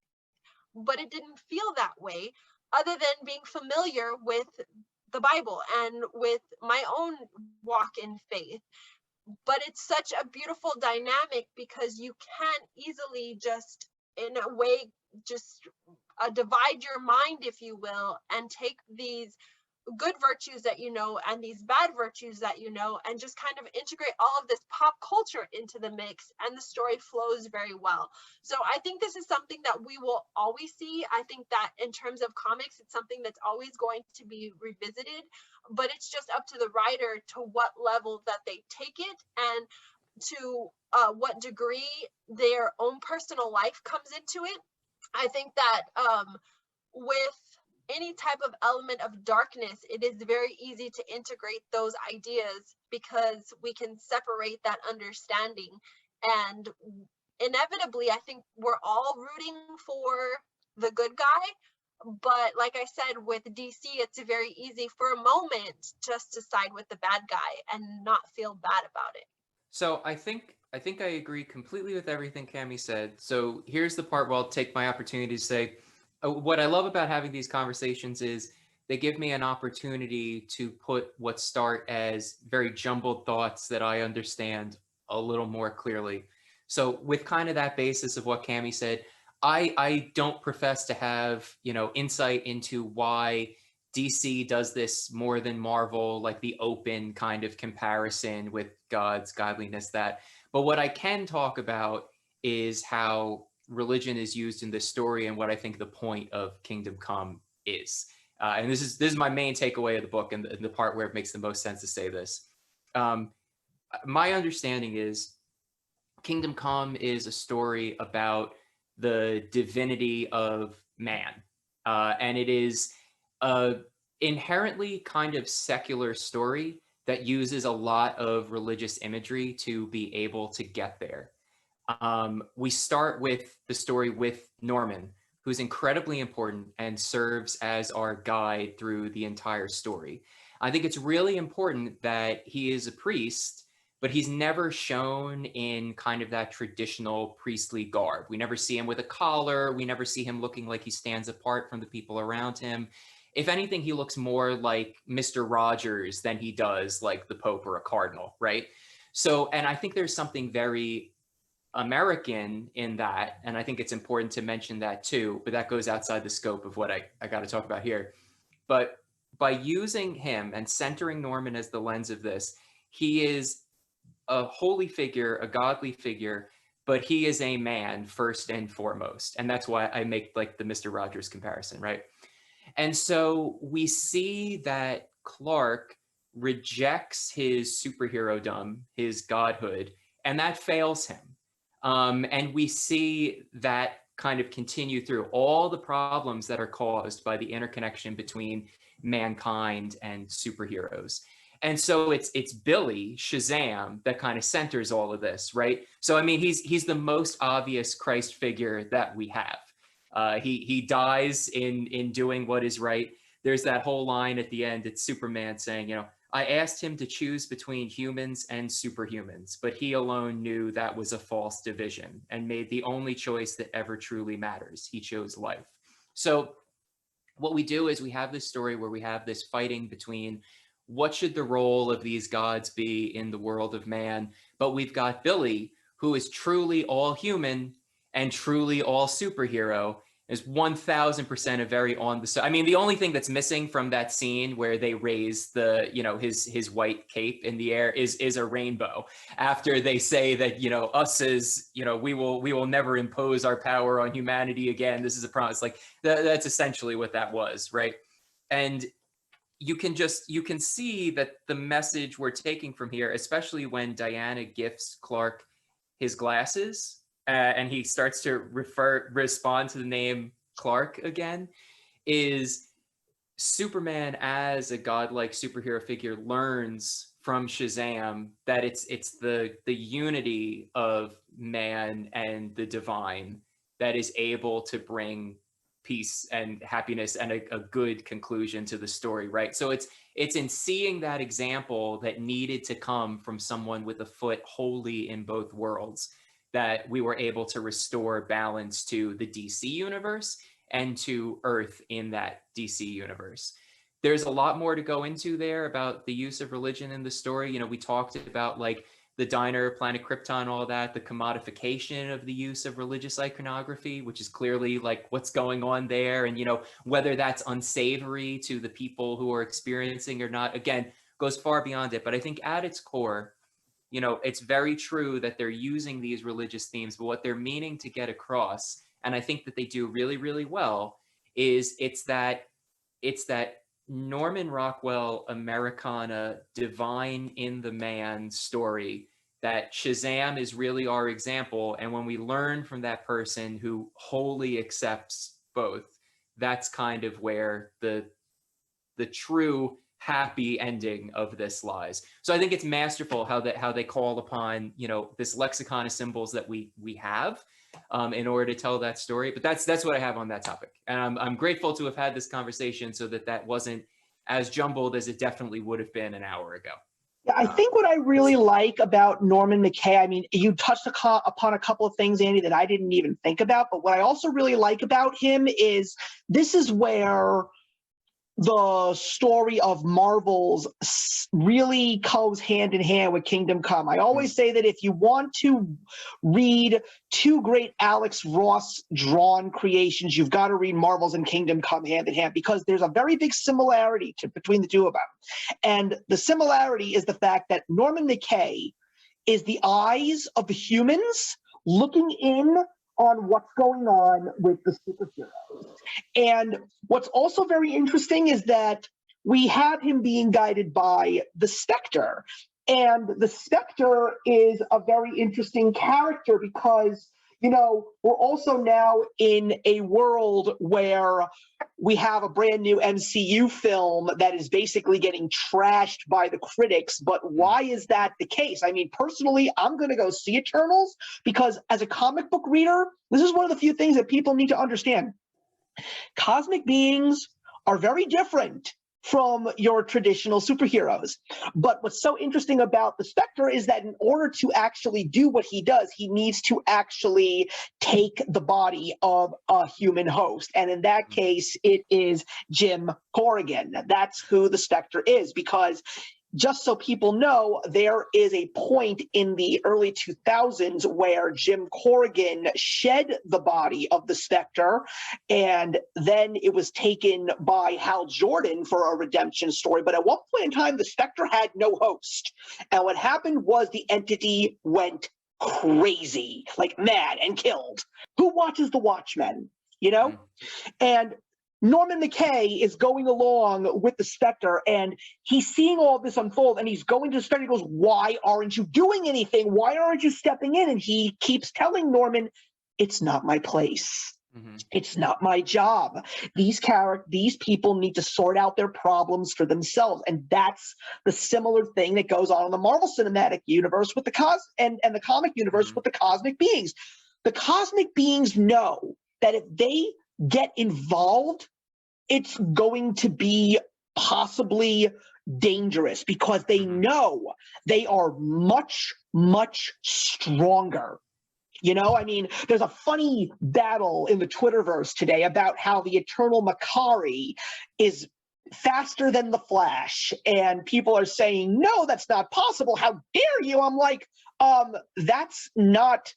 but it didn't feel that way, other than being familiar with the Bible and with my own walk in faith. But it's such a beautiful dynamic because you can't easily just, in a way, just divide your mind, if you will, and take these good virtues that and these bad virtues that and just kind of integrate all of this pop culture into the mix, and the story flows very well. So I think this is something that we will always see. I think that in terms of comics, it's something that's always going to be revisited, but it's just up to the writer to what level that they take it, and to what degree their own personal life comes into it. I think that with any type of element of darkness, it is very easy to integrate those ideas because we can separate that understanding. And inevitably, I think we're all rooting for the good guy. But like I said, with DC, it's very easy for a moment just to side with the bad guy and not feel bad about it. So I think I agree completely with everything Cami said. So here's the part where I'll take my opportunity to say, what I love about having these conversations is they give me an opportunity to put what start as very jumbled thoughts that I understand a little more clearly. So with kind of that basis of what Cami said, I don't profess to have, insight into why DC does this more than Marvel, like the open kind of comparison with God's godliness, that. But what I can talk about is how religion is used in this story and what I think the point of Kingdom Come is. And this is my main takeaway of the book, and the part where it makes the most sense to say this. My understanding is Kingdom Come is a story about the divinity of man. And it is a inherently kind of secular story that uses a lot of religious imagery to be able to get there. We start with the story with Norman, who's incredibly important and serves as our guide through the entire story. I think it's really important that he is a priest, but he's never shown in kind of that traditional priestly garb. We never see him with a collar. We never see him looking like he stands apart from the people around him. If anything, he looks more like Mr. Rogers than he does like the Pope or a cardinal, right? So, and I think there's something very American in that, and I think it's important to mention that too, but that goes outside the scope of what I got to talk about here. But by using him and centering Norman as the lens of this, he is a holy figure, a godly figure, but he is a man first and foremost. And that's why I make like the Mr. Rogers comparison, right? And so we see that Clark rejects his superhero-dom, his godhood, and that fails him. And we see that kind of continue through all the problems that are caused by the interconnection between mankind and superheroes. And so it's Billy, Shazam, that kind of centers all of this, right? So, I mean, he's the most obvious Christ figure that we have. He dies in doing what is right. There's that whole line at the end, it's Superman saying, I asked him to choose between humans and superhumans, but he alone knew that was a false division and made the only choice that ever truly matters. He chose life. So what we do is we have this story where we have this fighting between what should the role of these gods be in the world of man, but we've got Billy, who is truly all human and truly all superhero, is 1000% a very on the. I mean, the only thing that's missing from that scene where they raise the, his white cape in the air is a rainbow. After they say that, us as, we will never impose our power on humanity again. This is a promise. Like that's essentially what that was, right? And you can see that the message we're taking from here, especially when Diana gifts Clark his glasses. And he starts to respond to the name Clark again, is Superman as a godlike superhero figure learns from Shazam that it's the unity of man and the divine that is able to bring peace and happiness and a good conclusion to the story, right? So it's in seeing that example that needed to come from someone with a foot wholly in both worlds that we were able to restore balance to the DC universe and to Earth in that DC universe. There's a lot more to go into there about the use of religion in the story. We talked about like the diner, Planet Krypton, all that, the commodification of the use of religious iconography, which is clearly like what's going on there. And, whether that's unsavory to the people who are experiencing or not, again, goes far beyond it. But I think at its core, it's very true that they're using these religious themes, but what they're meaning to get across, and I think that they do really, really well, is it's that Norman Rockwell Americana divine in the man story, that Shazam is really our example. And when we learn from that person who wholly accepts both, that's kind of where the true happy ending of this lies. So I think it's masterful how they call upon, this lexicon of symbols that we have in order to tell that story. But that's what I have on that topic. And I'm grateful to have had this conversation so that wasn't as jumbled as it definitely would have been an hour ago. Yeah, I think what I really like about Norman McKay, I mean, you touched upon a couple of things, Andy, that I didn't even think about. But what I also really like about him is this is where the story of Marvels really goes hand in hand with Kingdom Come. I always say that if you want to read two great Alex Ross drawn creations, you've got to read Marvels and Kingdom Come hand in hand, because there's a very big similarity between the two of them. And the similarity is the fact that Norman McKay is the eyes of the humans looking in on what's going on with the superheroes. And what's also very interesting is that we have him being guided by the Spectre. And the Spectre is a very interesting character because, you know, we're also now in a world where we have a brand new MCU film that is basically getting trashed by the critics. But why is that the case? I mean, personally, I'm going to go see Eternals because as a comic book reader, this is one of the few things that people need to understand. Cosmic beings are very different from your traditional superheroes. But what's so interesting about the Spectre is that in order to actually do what he does, he needs to actually take the body of a human host. And in that case, it is Jim Corrigan. That's who the Spectre is, because just so people know, there is a point in the early 2000s where Jim Corrigan shed the body of the Spectre, and then it was taken by Hal Jordan for a redemption story. But at one point in time, the Spectre had no host. And what happened was the entity went crazy, like mad, and killed. Who watches The Watchmen? You know? And Norman McKay is going along with the Spectre, and he's seeing all this unfold, and he's going to the Spectre. He goes, "Why aren't you doing anything? Why aren't you stepping in?" And he keeps telling Norman, "It's not my place. It's not my job. These people need to sort out their problems for themselves." And that's the similar thing that goes on in the Marvel Cinematic Universe with the and the comic universe with the cosmic beings. The cosmic beings know that if they get involved, it's going to be possibly dangerous because they know they are much, much stronger. You know, I mean, there's a funny battle in the Twitterverse today about how the Eternal Makari is faster than the Flash. And people are saying, no, that's not possible. How dare you? I'm like, that's not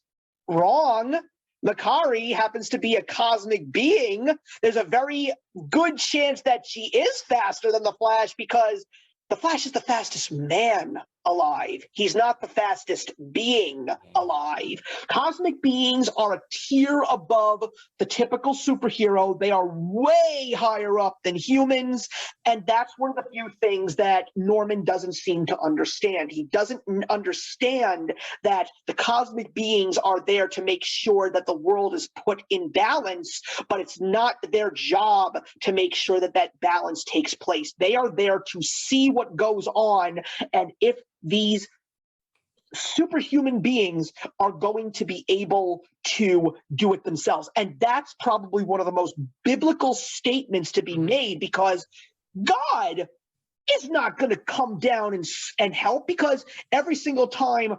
wrong. Makari happens to be a cosmic being. There's a very good chance that she is faster than the Flash because the Flash is the fastest man alive. He's not the fastest being alive. Cosmic beings are a tier above the typical superhero. They are way higher up than humans, and that's one of the few things that Norman doesn't seem to understand. He doesn't understand that the cosmic beings are there to make sure that the world is put in balance, but it's not their job to make sure that that balance takes place. They are there to see what goes on, and if these superhuman beings are going to be able to do it themselves. And that's probably one of the most biblical statements to be made, because God is not going to come down and help, because every single time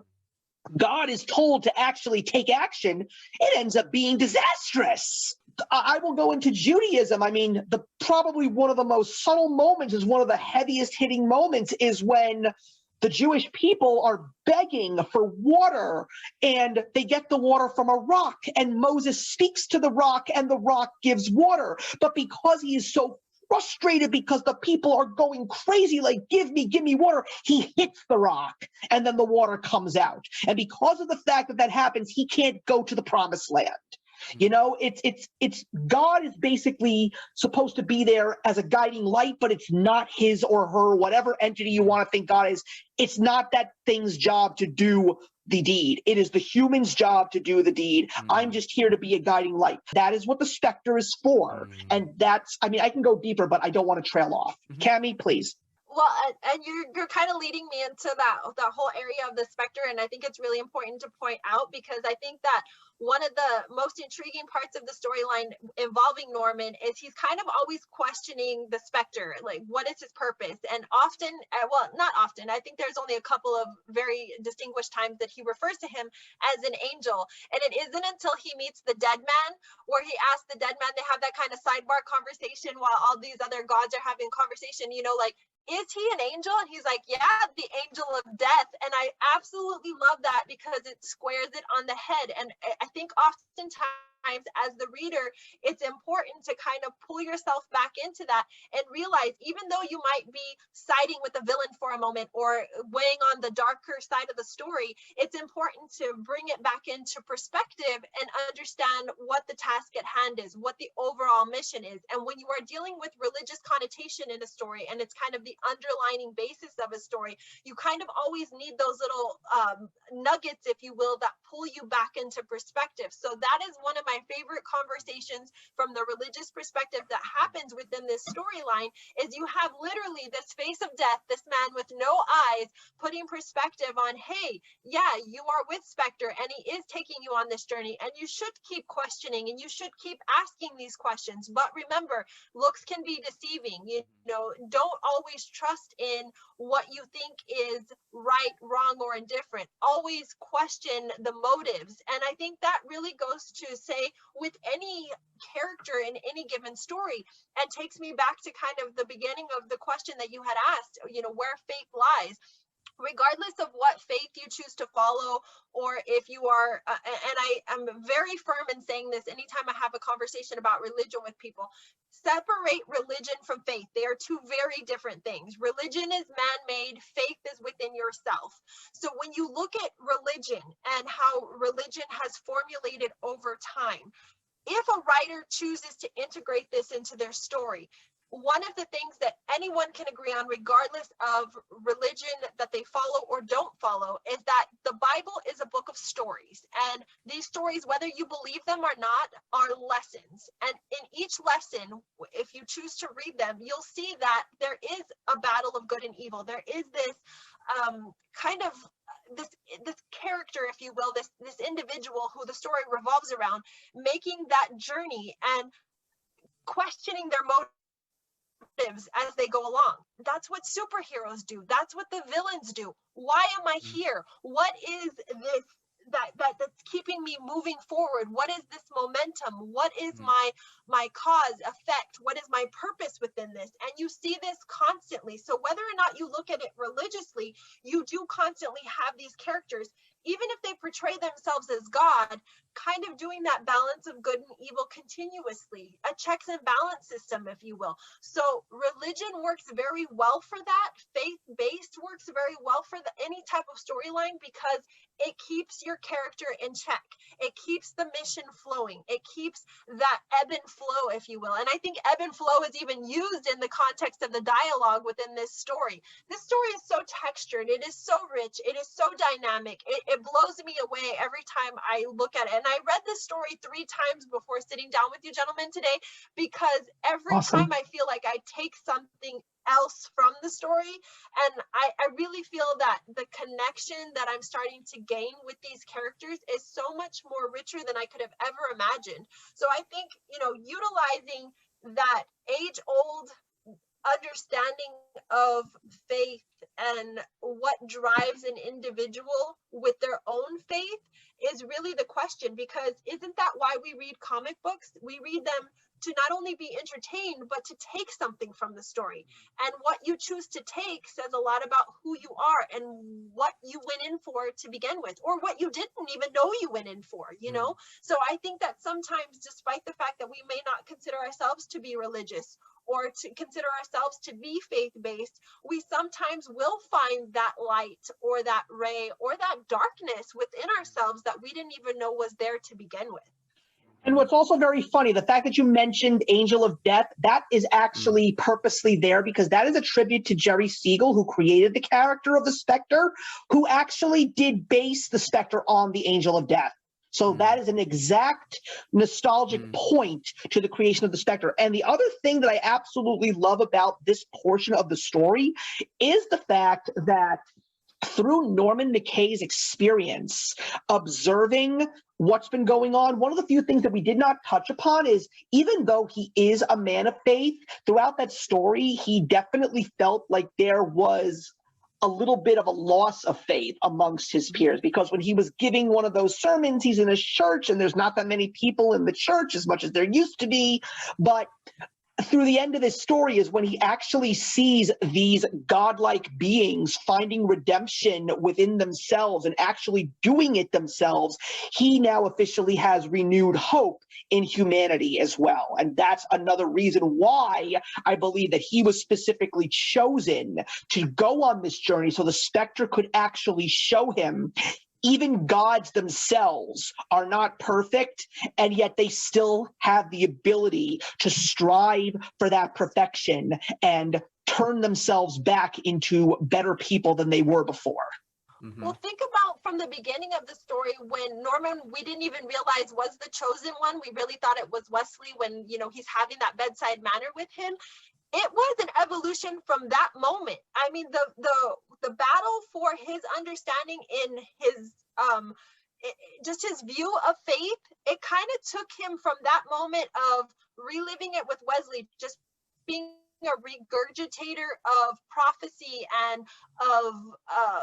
God is told to actually take action, it ends up being disastrous. I will go into Judaism. I mean, probably one of the most subtle moments is one of the heaviest hitting moments is when the Jewish people are begging for water, and they get the water from a rock, and Moses speaks to the rock, and the rock gives water. But because he is so frustrated because the people are going crazy, like, give me water, he hits the rock, and then the water comes out. And because of the fact that that happens, he can't go to the promised land. You know, it's God is basically supposed to be there as a guiding light, but it's not his or her, whatever entity you want to think God is. It's not that thing's job to do the deed. It is the human's job to do the deed. I'm just here to be a guiding light. That is what the Spectre is for. And that's, I mean, I can go deeper, but I don't want to trail off. Cammie, please. Well, and you're kind of leading me into that whole area of the specter, and I think it's really important to point out, because I think that one of the most intriguing parts of the storyline involving Norman is he's kind of always questioning the specter, like what is his purpose? And often, well, not often, I think there's only a couple of very distinguished times that he refers to him as an angel, and it isn't until he meets the dead man where he asks the dead man, they have that kind of sidebar conversation while all these other gods are having conversation, you know, like, is he an angel? And he's like, yeah, the angel of death. And I absolutely love that, because it squares it on the head. And I think oftentimes as the reader, it's important to kind of pull yourself back into that and realize, even though you might be siding with the villain for a moment or weighing on the darker side of the story, it's important to bring it back into perspective and understand what the task at hand is, what the overall mission is. And when you are dealing with religious connotation in a story, and it's kind of the underlining basis of a story, you kind of always need those little nuggets, if you will, that pull you back into perspective. So that is one of my favorite conversations from the religious perspective that happens within this storyline, is you have literally this face of death, this man with no eyes, putting perspective on, hey, yeah, you are with Spectre and he is taking you on this journey, and you should keep questioning and you should keep asking these questions. But remember, looks can be deceiving. You know, don't always trust in what you think is right, wrong, or indifferent. Always question the motives. And I think that really goes to say with any character in any given story, and takes me back to kind of the beginning of the question that you had asked, you know, where faith lies. Regardless of what faith you choose to follow, or if you are, and I am very firm in saying this anytime I have a conversation about religion with people, separate religion from faith. They are two very different things. Religion is man-made, faith is within yourself. So when you look at religion and how religion has formulated over time, if a writer chooses to integrate this into their story, one of the things that anyone can agree on, regardless of religion that they follow or don't follow, is that the Bible is a book of stories. And these stories, whether you believe them or not, are lessons. And in each lesson, if you choose to read them, you'll see that there is a battle of good and evil. There is this kind of this character, if you will, this individual who the story revolves around, making that journey and questioning their motives as they go along. That's what superheroes do. That's what the villains do. Why am I here? What is this that's keeping me moving forward? What is this momentum? What is my cause, effect? What is my purpose within this? And you see this constantly. So whether or not you look at it religiously, you do constantly have these characters, even if they portray themselves as God, kind of doing that balance of good and evil continuously, a checks and balance system, if you will. So religion works very well for that. Faith-based works very well for any type of storyline, because it keeps your character in check. It keeps the mission flowing. It keeps that ebb and flow, if you will. And I think ebb and flow is even used in the context of the dialogue within this story. This story is so textured. It is so rich. It is so dynamic. It blows me away every time I look at it. And I read this story 3 times before sitting down with you gentlemen today, because every time I feel like I take something else from the story, and I really feel that the connection that I'm starting to gain with these characters is so much more richer than I could have ever imagined. So I think, you know, utilizing that age-old understanding of faith and what drives an individual with their own faith is really the question, because isn't that why we read comic books? We read them to not only be entertained, but to take something from the story. And what you choose to take says a lot about who you are and what you went in for to begin with, or what you didn't even know you went in for, you know? So I think that sometimes, despite the fact that we may not consider ourselves to be religious or to consider ourselves to be faith-based, we sometimes will find that light or that ray or that darkness within ourselves that we didn't even know was there to begin with. And what's also very funny, the fact that you mentioned Angel of Death, that is actually purposely there, because that is a tribute to Jerry Siegel, who created the character of the Spectre, who actually did base the Spectre on the Angel of Death. So that is an exact nostalgic point to the creation of the Spectre. And the other thing that I absolutely love about this portion of the story is the fact that through Norman McKay's experience observing what's been going on, one of the few things that we did not touch upon is, even though he is a man of faith, throughout that story, he definitely felt like there was a little bit of a loss of faith amongst his peers, because when he was giving one of those sermons, he's in a church and there's not that many people in the church as much as there used to be. But through the end of this story is when he actually sees these godlike beings finding redemption within themselves and actually doing it themselves. He now officially has renewed hope in humanity as well. And that's another reason why I believe that he was specifically chosen to go on this journey, so the Spectre could actually show him even gods themselves are not perfect, and yet they still have the ability to strive for that perfection and turn themselves back into better people than they were before. Well, think about from the beginning of the story when Norman, we didn't even realize was the chosen one. We really thought it was Wesley when, you know, he's having that bedside manner with him. It was an evolution from that moment. I mean, the battle for his understanding in his just his view of faith, it kind of took him from that moment of reliving it with Wesley, just being a regurgitator of prophecy and of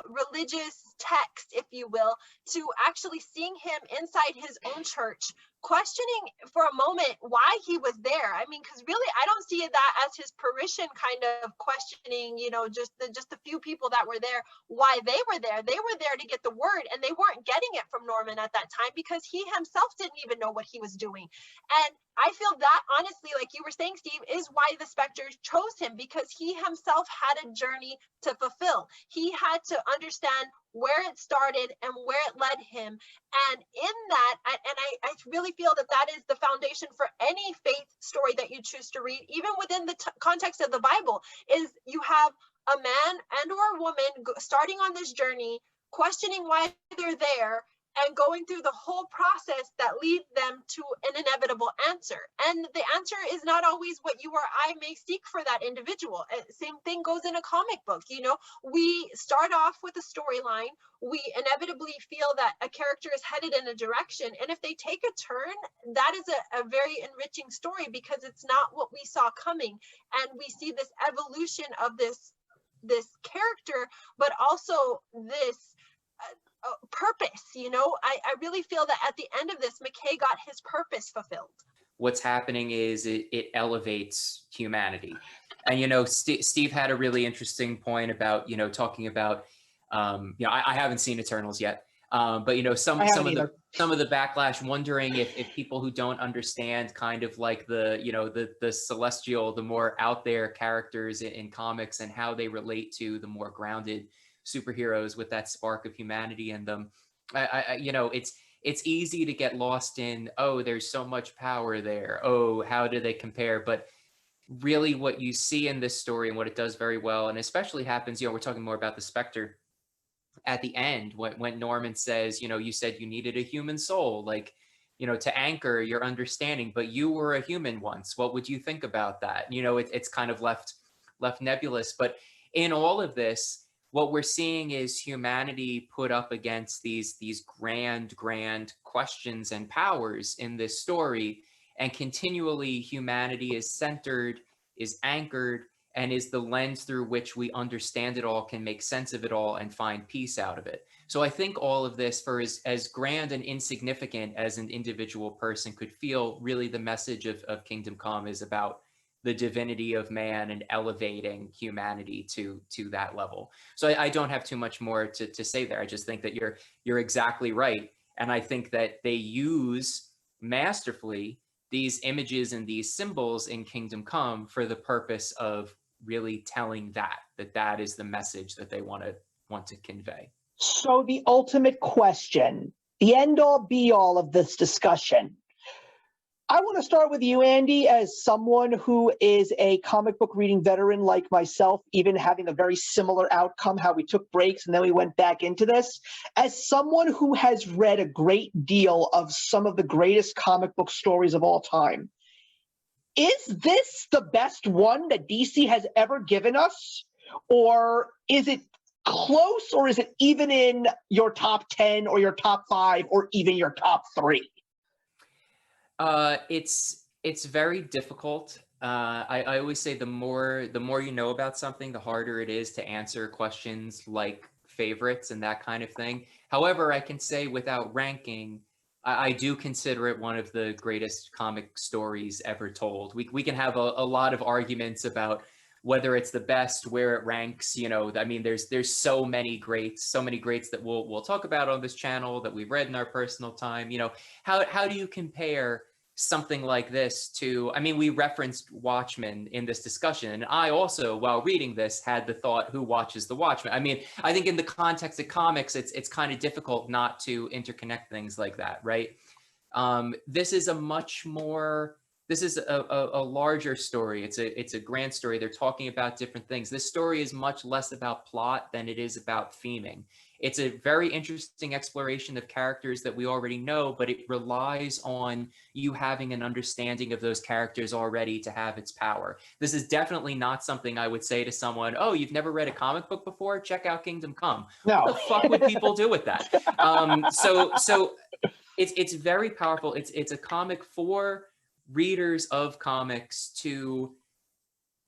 religious text, if you will, to actually seeing him inside his own church, questioning for a moment why he was there. I mean, because really, I don't see that as his parishioners kind of questioning, you know, just the few people that were there, why they were there. They were there to get the word, and they weren't getting it from Norman at that time because he himself didn't even know what he was doing. And I feel that, honestly, like you were saying, Steve, is why the Spectre chose him, because he himself had a journey to fulfill. He had to understand where it started and where it led him. And in that, I really feel that that is the foundation for any faith story that you choose to read, even within the context of the Bible, is you have a man and or a woman starting on this journey, questioning why they're there, and going through the whole process that leads them to an inevitable answer. And the answer is not always what you or I may seek for that individual. Same thing goes in a comic book. You know, we start off with a storyline. We inevitably feel that a character is headed in a direction. And if they take a turn, that is a very enriching story, because it's not what we saw coming. And we see this evolution of this character, but also this purpose. You know, I really feel that at the end of this, McKay got his purpose fulfilled. What's happening is it elevates humanity. And, you know, Steve had a really interesting point about, you know, talking about, you know, I haven't seen Eternals yet, but, you know, some of the backlash, wondering if people who don't understand kind of like the, you know, the celestial, the more out there characters in comics and how they relate to the more grounded superheroes with that spark of humanity in them. You know, it's easy to get lost in, oh, there's so much power there. Oh, how do they compare? But really what you see in this story and what it does very well, and especially happens, you know, we're talking more about the Spectre at the end, when Norman says, you know, you said you needed a human soul, like, you know, to anchor your understanding, but you were a human once. What would you think about that? You know, it's kind of left nebulous. But in all of this, what we're seeing is humanity put up against these grand questions and powers in this story, and continually humanity is centered, is anchored, and is the lens through which we understand it all, can make sense of it all, and find peace out of it. So I think all of this, for as grand and insignificant as an individual person could feel, really the message of Kingdom Come is about the divinity of man and elevating humanity to that level. So I don't have too much more to say there. I just think that you're exactly right. And I think that they use masterfully these images and these symbols in Kingdom Come for the purpose of really telling that is the message that they want to convey. So the ultimate question, the end all be all of this discussion, I want to start with you, Andy, as someone who is a comic book reading veteran like myself, even having a very similar outcome, how we took breaks and then we went back into this. As someone who has read a great deal of some of the greatest comic book stories of all time, is this the best one that DC has ever given us? Or is it close, or is it even in your top 10 or your top 5 or even your top 3? It's very difficult. I always say the more you know about something, the harder it is to answer questions like favorites and that kind of thing. However, I can say without ranking, I do consider it one of the greatest comic stories ever told. We can have a lot of arguments about whether it's the best, where it ranks. You know, I mean, there's so many greats that we'll talk about on this channel that we've read in our personal time. You know, how do you compare something like this to, I mean, we referenced Watchmen in this discussion, and I also, while reading this, had the thought, who watches the Watchmen? I mean, I think in the context of comics, it's kind of difficult not to interconnect things like that, right? This is a much more, this is a larger story. It's a grand story. They're talking about different things. This story is much less about plot than it is about theming. It's a very interesting exploration of characters that we already know, but it relies on you having an understanding of those characters already to have its power. This is definitely not something I would say to someone, oh, you've never read a comic book before? Check out Kingdom Come. No. What the fuck would people do with that? So it's very powerful. It's a comic for readers of comics to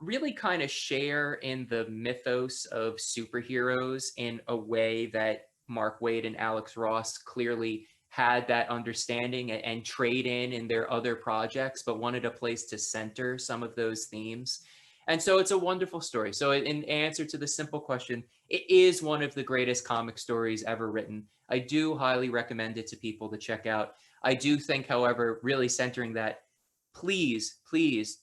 really kind of share in the mythos of superheroes in a way that Mark Waid and Alex Ross clearly had that understanding and trade in their other projects, but wanted a place to center some of those themes. And so it's a wonderful story. So in answer to the simple question, it is one of the greatest comic stories ever written. I do highly recommend it to people to check out. I do think, however, really centering that, please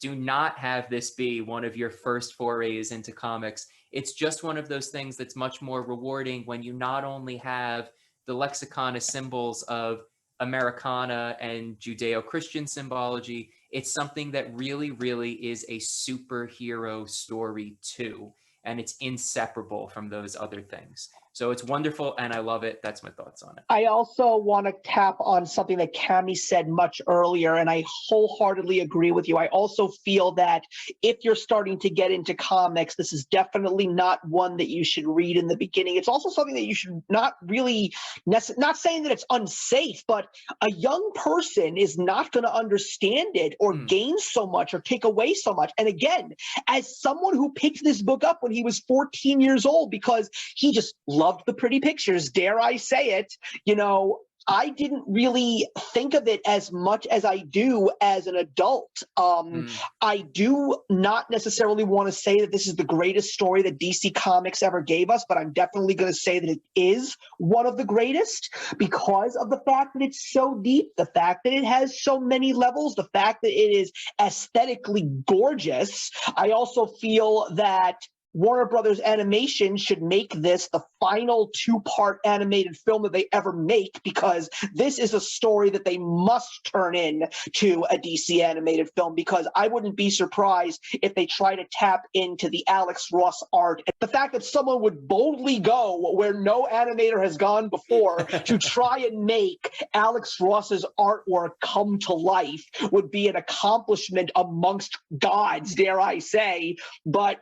do not have this be one of your first forays into comics. It's just one of those things that's much more rewarding when you not only have the lexicon of symbols of Americana and Judeo-Christian symbology, it's something that really, really is a superhero story too. And it's inseparable from those other things. So it's wonderful and I love it. That's my thoughts on it. I also want to tap on something that Cammie said much earlier, and I wholeheartedly agree with you. I also feel that if you're starting to get into comics, this is definitely not one that you should read in the beginning. It's also something that you should not really, not saying that it's unsafe, but a young person is not going to understand it or gain so much or take away so much. And again, as someone who picked this book up when he was 14 years old because he just loved the pretty pictures, dare I say it, you know, I didn't really think of it as much as I do as an adult. I do not necessarily want to say that this is the greatest story that DC Comics ever gave us, but I'm definitely going to say that it is one of the greatest because of the fact that it's so deep, the fact that it has so many levels, the fact that it is aesthetically gorgeous. I also feel that Warner Brothers Animation should make this the final 2-part animated film that they ever make, because this is a story that they must turn in to a DC animated film, because I wouldn't be surprised if they try to tap into the Alex Ross art. The fact that someone would boldly go where no animator has gone before to try and make Alex Ross's artwork come to life would be an accomplishment amongst gods, dare I say. But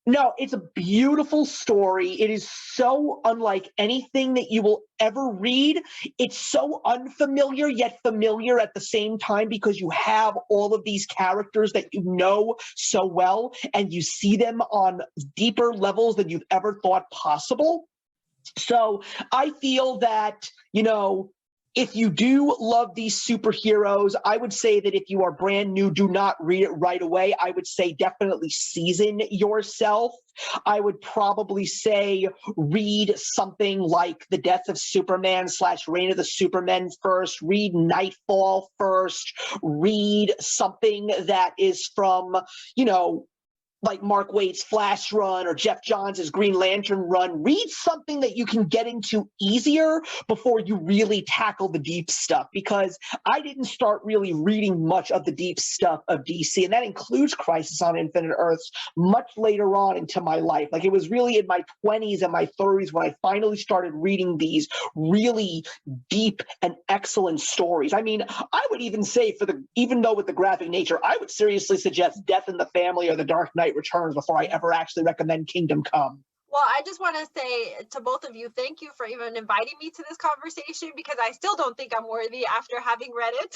no, it's a beautiful story. It is so unlike anything that you will ever read. It's so unfamiliar yet familiar at the same time, because you have all of these characters that you know so well and you see them on deeper levels than you've ever thought possible. So I feel that, you know, if you do love these superheroes, I would say that if you are brand new, do not read it right away. I would say definitely season yourself. I would probably say read something like The Death of Superman / Reign of the Supermen first. Read Nightfall first. Read something that is from, you know, like Mark Waid's Flash run or Jeff Johns' Green Lantern run. Read something that you can get into easier before you really tackle the deep stuff, because I didn't start really reading much of the deep stuff of DC, and that includes Crisis on Infinite Earths, much later on into my life. Like, it was really in my 20s and my 30s when I finally started reading these really deep and excellent stories. I mean, I would even say, even though with the graphic nature, I would seriously suggest Death in the Family or The Dark Knight Returns before I ever actually recommend Kingdom Come. Well, I just want to say to both of you, thank you for even inviting me to this conversation, because I still don't think I'm worthy after having read it.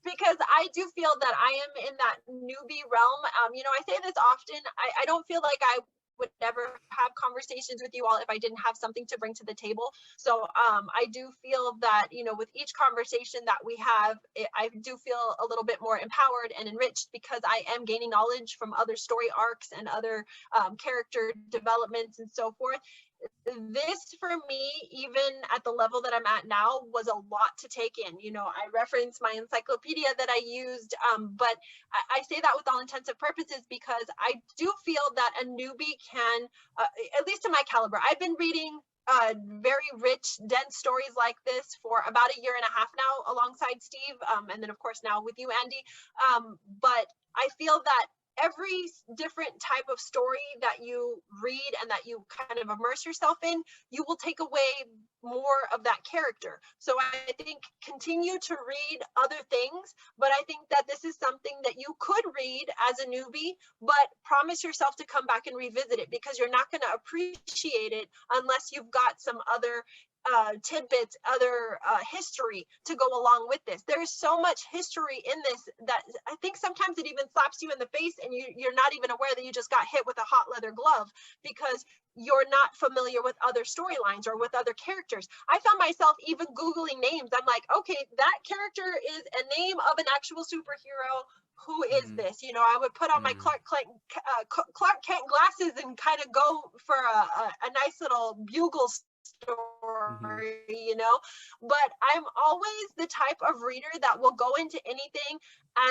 Because I do feel that I am in that newbie realm. I say this often. I don't feel like I would never have conversations with you all if I didn't have something to bring to the table. So I do feel that, with each conversation that we have, I do feel a little bit more empowered and enriched, because I am gaining knowledge from other story arcs and other character developments and so forth. This, for me, even at the level that I'm at now, was a lot to take in. I referenced my encyclopedia that I used, but I say that with all intents and purposes because I do feel that a newbie can, at least to my caliber, I've been reading very rich, dense stories like this for about a year and a half now, alongside Steve, and then of course now with you, Andy. But I feel that every different type of story that you read and that you kind of immerse yourself in, you will take away more of that character. So I think continue to read other things, but I think that this is something that you could read as a newbie, but promise yourself to come back and revisit it, because you're not going to appreciate it unless you've got some other tidbits, other history to go along with this. There's so much history in this that I think sometimes it even slaps you in the face and you're not even aware that you just got hit with a hot leather glove, because you're not familiar with other storylines or with other characters. I found myself even Googling names. I'm like, okay, that character is a name of an actual superhero. Who is this? I would put on my Clark Kent glasses and kind of go for a nice little bugle story, but I'm always the type of reader that will go into anything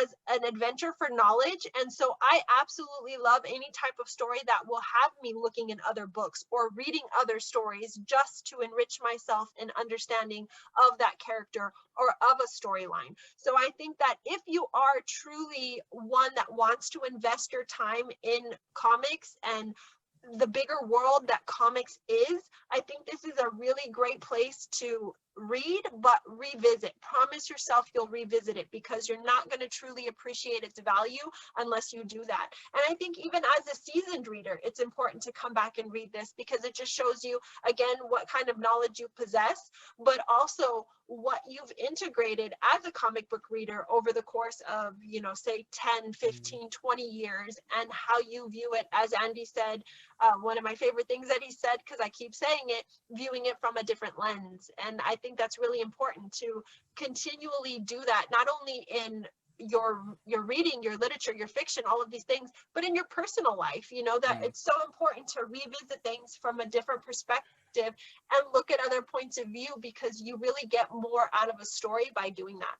as an adventure for knowledge. And so I absolutely love any type of story that will have me looking in other books or reading other stories just to enrich myself in understanding of that character or of a storyline. So I think that if you are truly one that wants to invest your time in comics and the bigger world that comics is, I think this is a really great place to read, but revisit. Promise yourself you'll revisit it, because you're not going to truly appreciate its value unless you do that. And I think even as a seasoned reader, it's important to come back and read this, because it just shows you, again, what kind of knowledge you possess, but also what you've integrated as a comic book reader over the course of, say 10, 15, 20 years, and how you view it, as Andy said, one of my favorite things that he said, because I keep saying it, viewing it from a different lens. And I think that's really important to continually do that, not only in your reading, your literature, your fiction, all of these things, but in your personal life, that it's so important to revisit things from a different perspective and look at other points of view, because you really get more out of a story by doing that.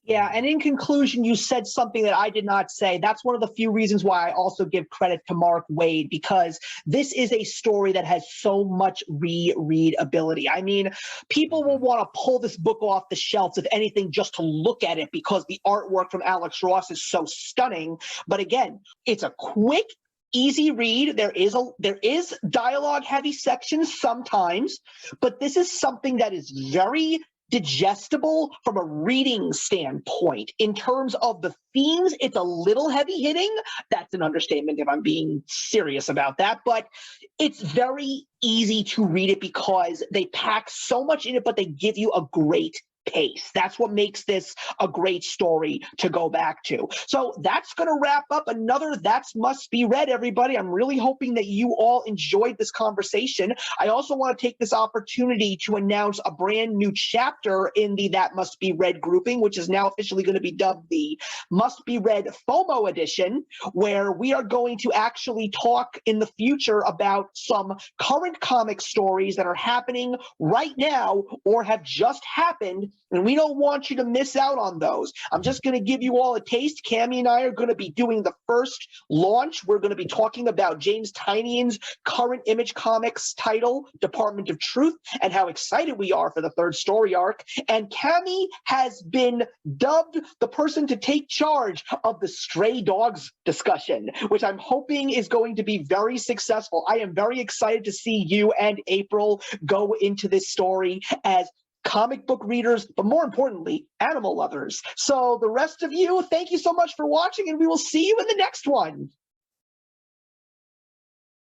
Yeah, and in conclusion, you said something that I did not say. That's one of the few reasons why I also give credit to Mark Waid, because this is a story that has so much reread ability. I mean, people will want to pull this book off the shelves, if anything, just to look at it, because the artwork from Alex Ross is so stunning. But again, it's a quick, easy read. There is dialogue heavy sections sometimes, but this is something that is very digestible from a reading standpoint. In terms of the themes, it's a little heavy hitting. That's an understatement if I'm being serious about that, but it's very easy to read it because they pack so much in it, but they give you a great pace. That's what makes this a great story to go back to. So that's going to wrap up another That's Must Be Read, everybody. I'm really hoping that you all enjoyed this conversation. I also want to take this opportunity to announce a brand new chapter in the That Must Be Read grouping, which is now officially going to be dubbed the Must Be Read FOMO edition, where we are going to actually talk in the future about some current comic stories that are happening right now or have just happened and we don't want you to miss out on those. I'm just going to give you all a taste. Cammie and I are going to be doing the first launch. We're going to be talking about James Tynion's current Image Comics title, Department of Truth, and how excited we are for the third story arc. And Cammie has been dubbed the person to take charge of the Stray Dogs discussion, which I'm hoping is going to be very successful. I am very excited to see you and April go into this story as comic book readers, but more importantly, animal lovers. So the rest of you, thank you so much for watching, and we will see you in the next one.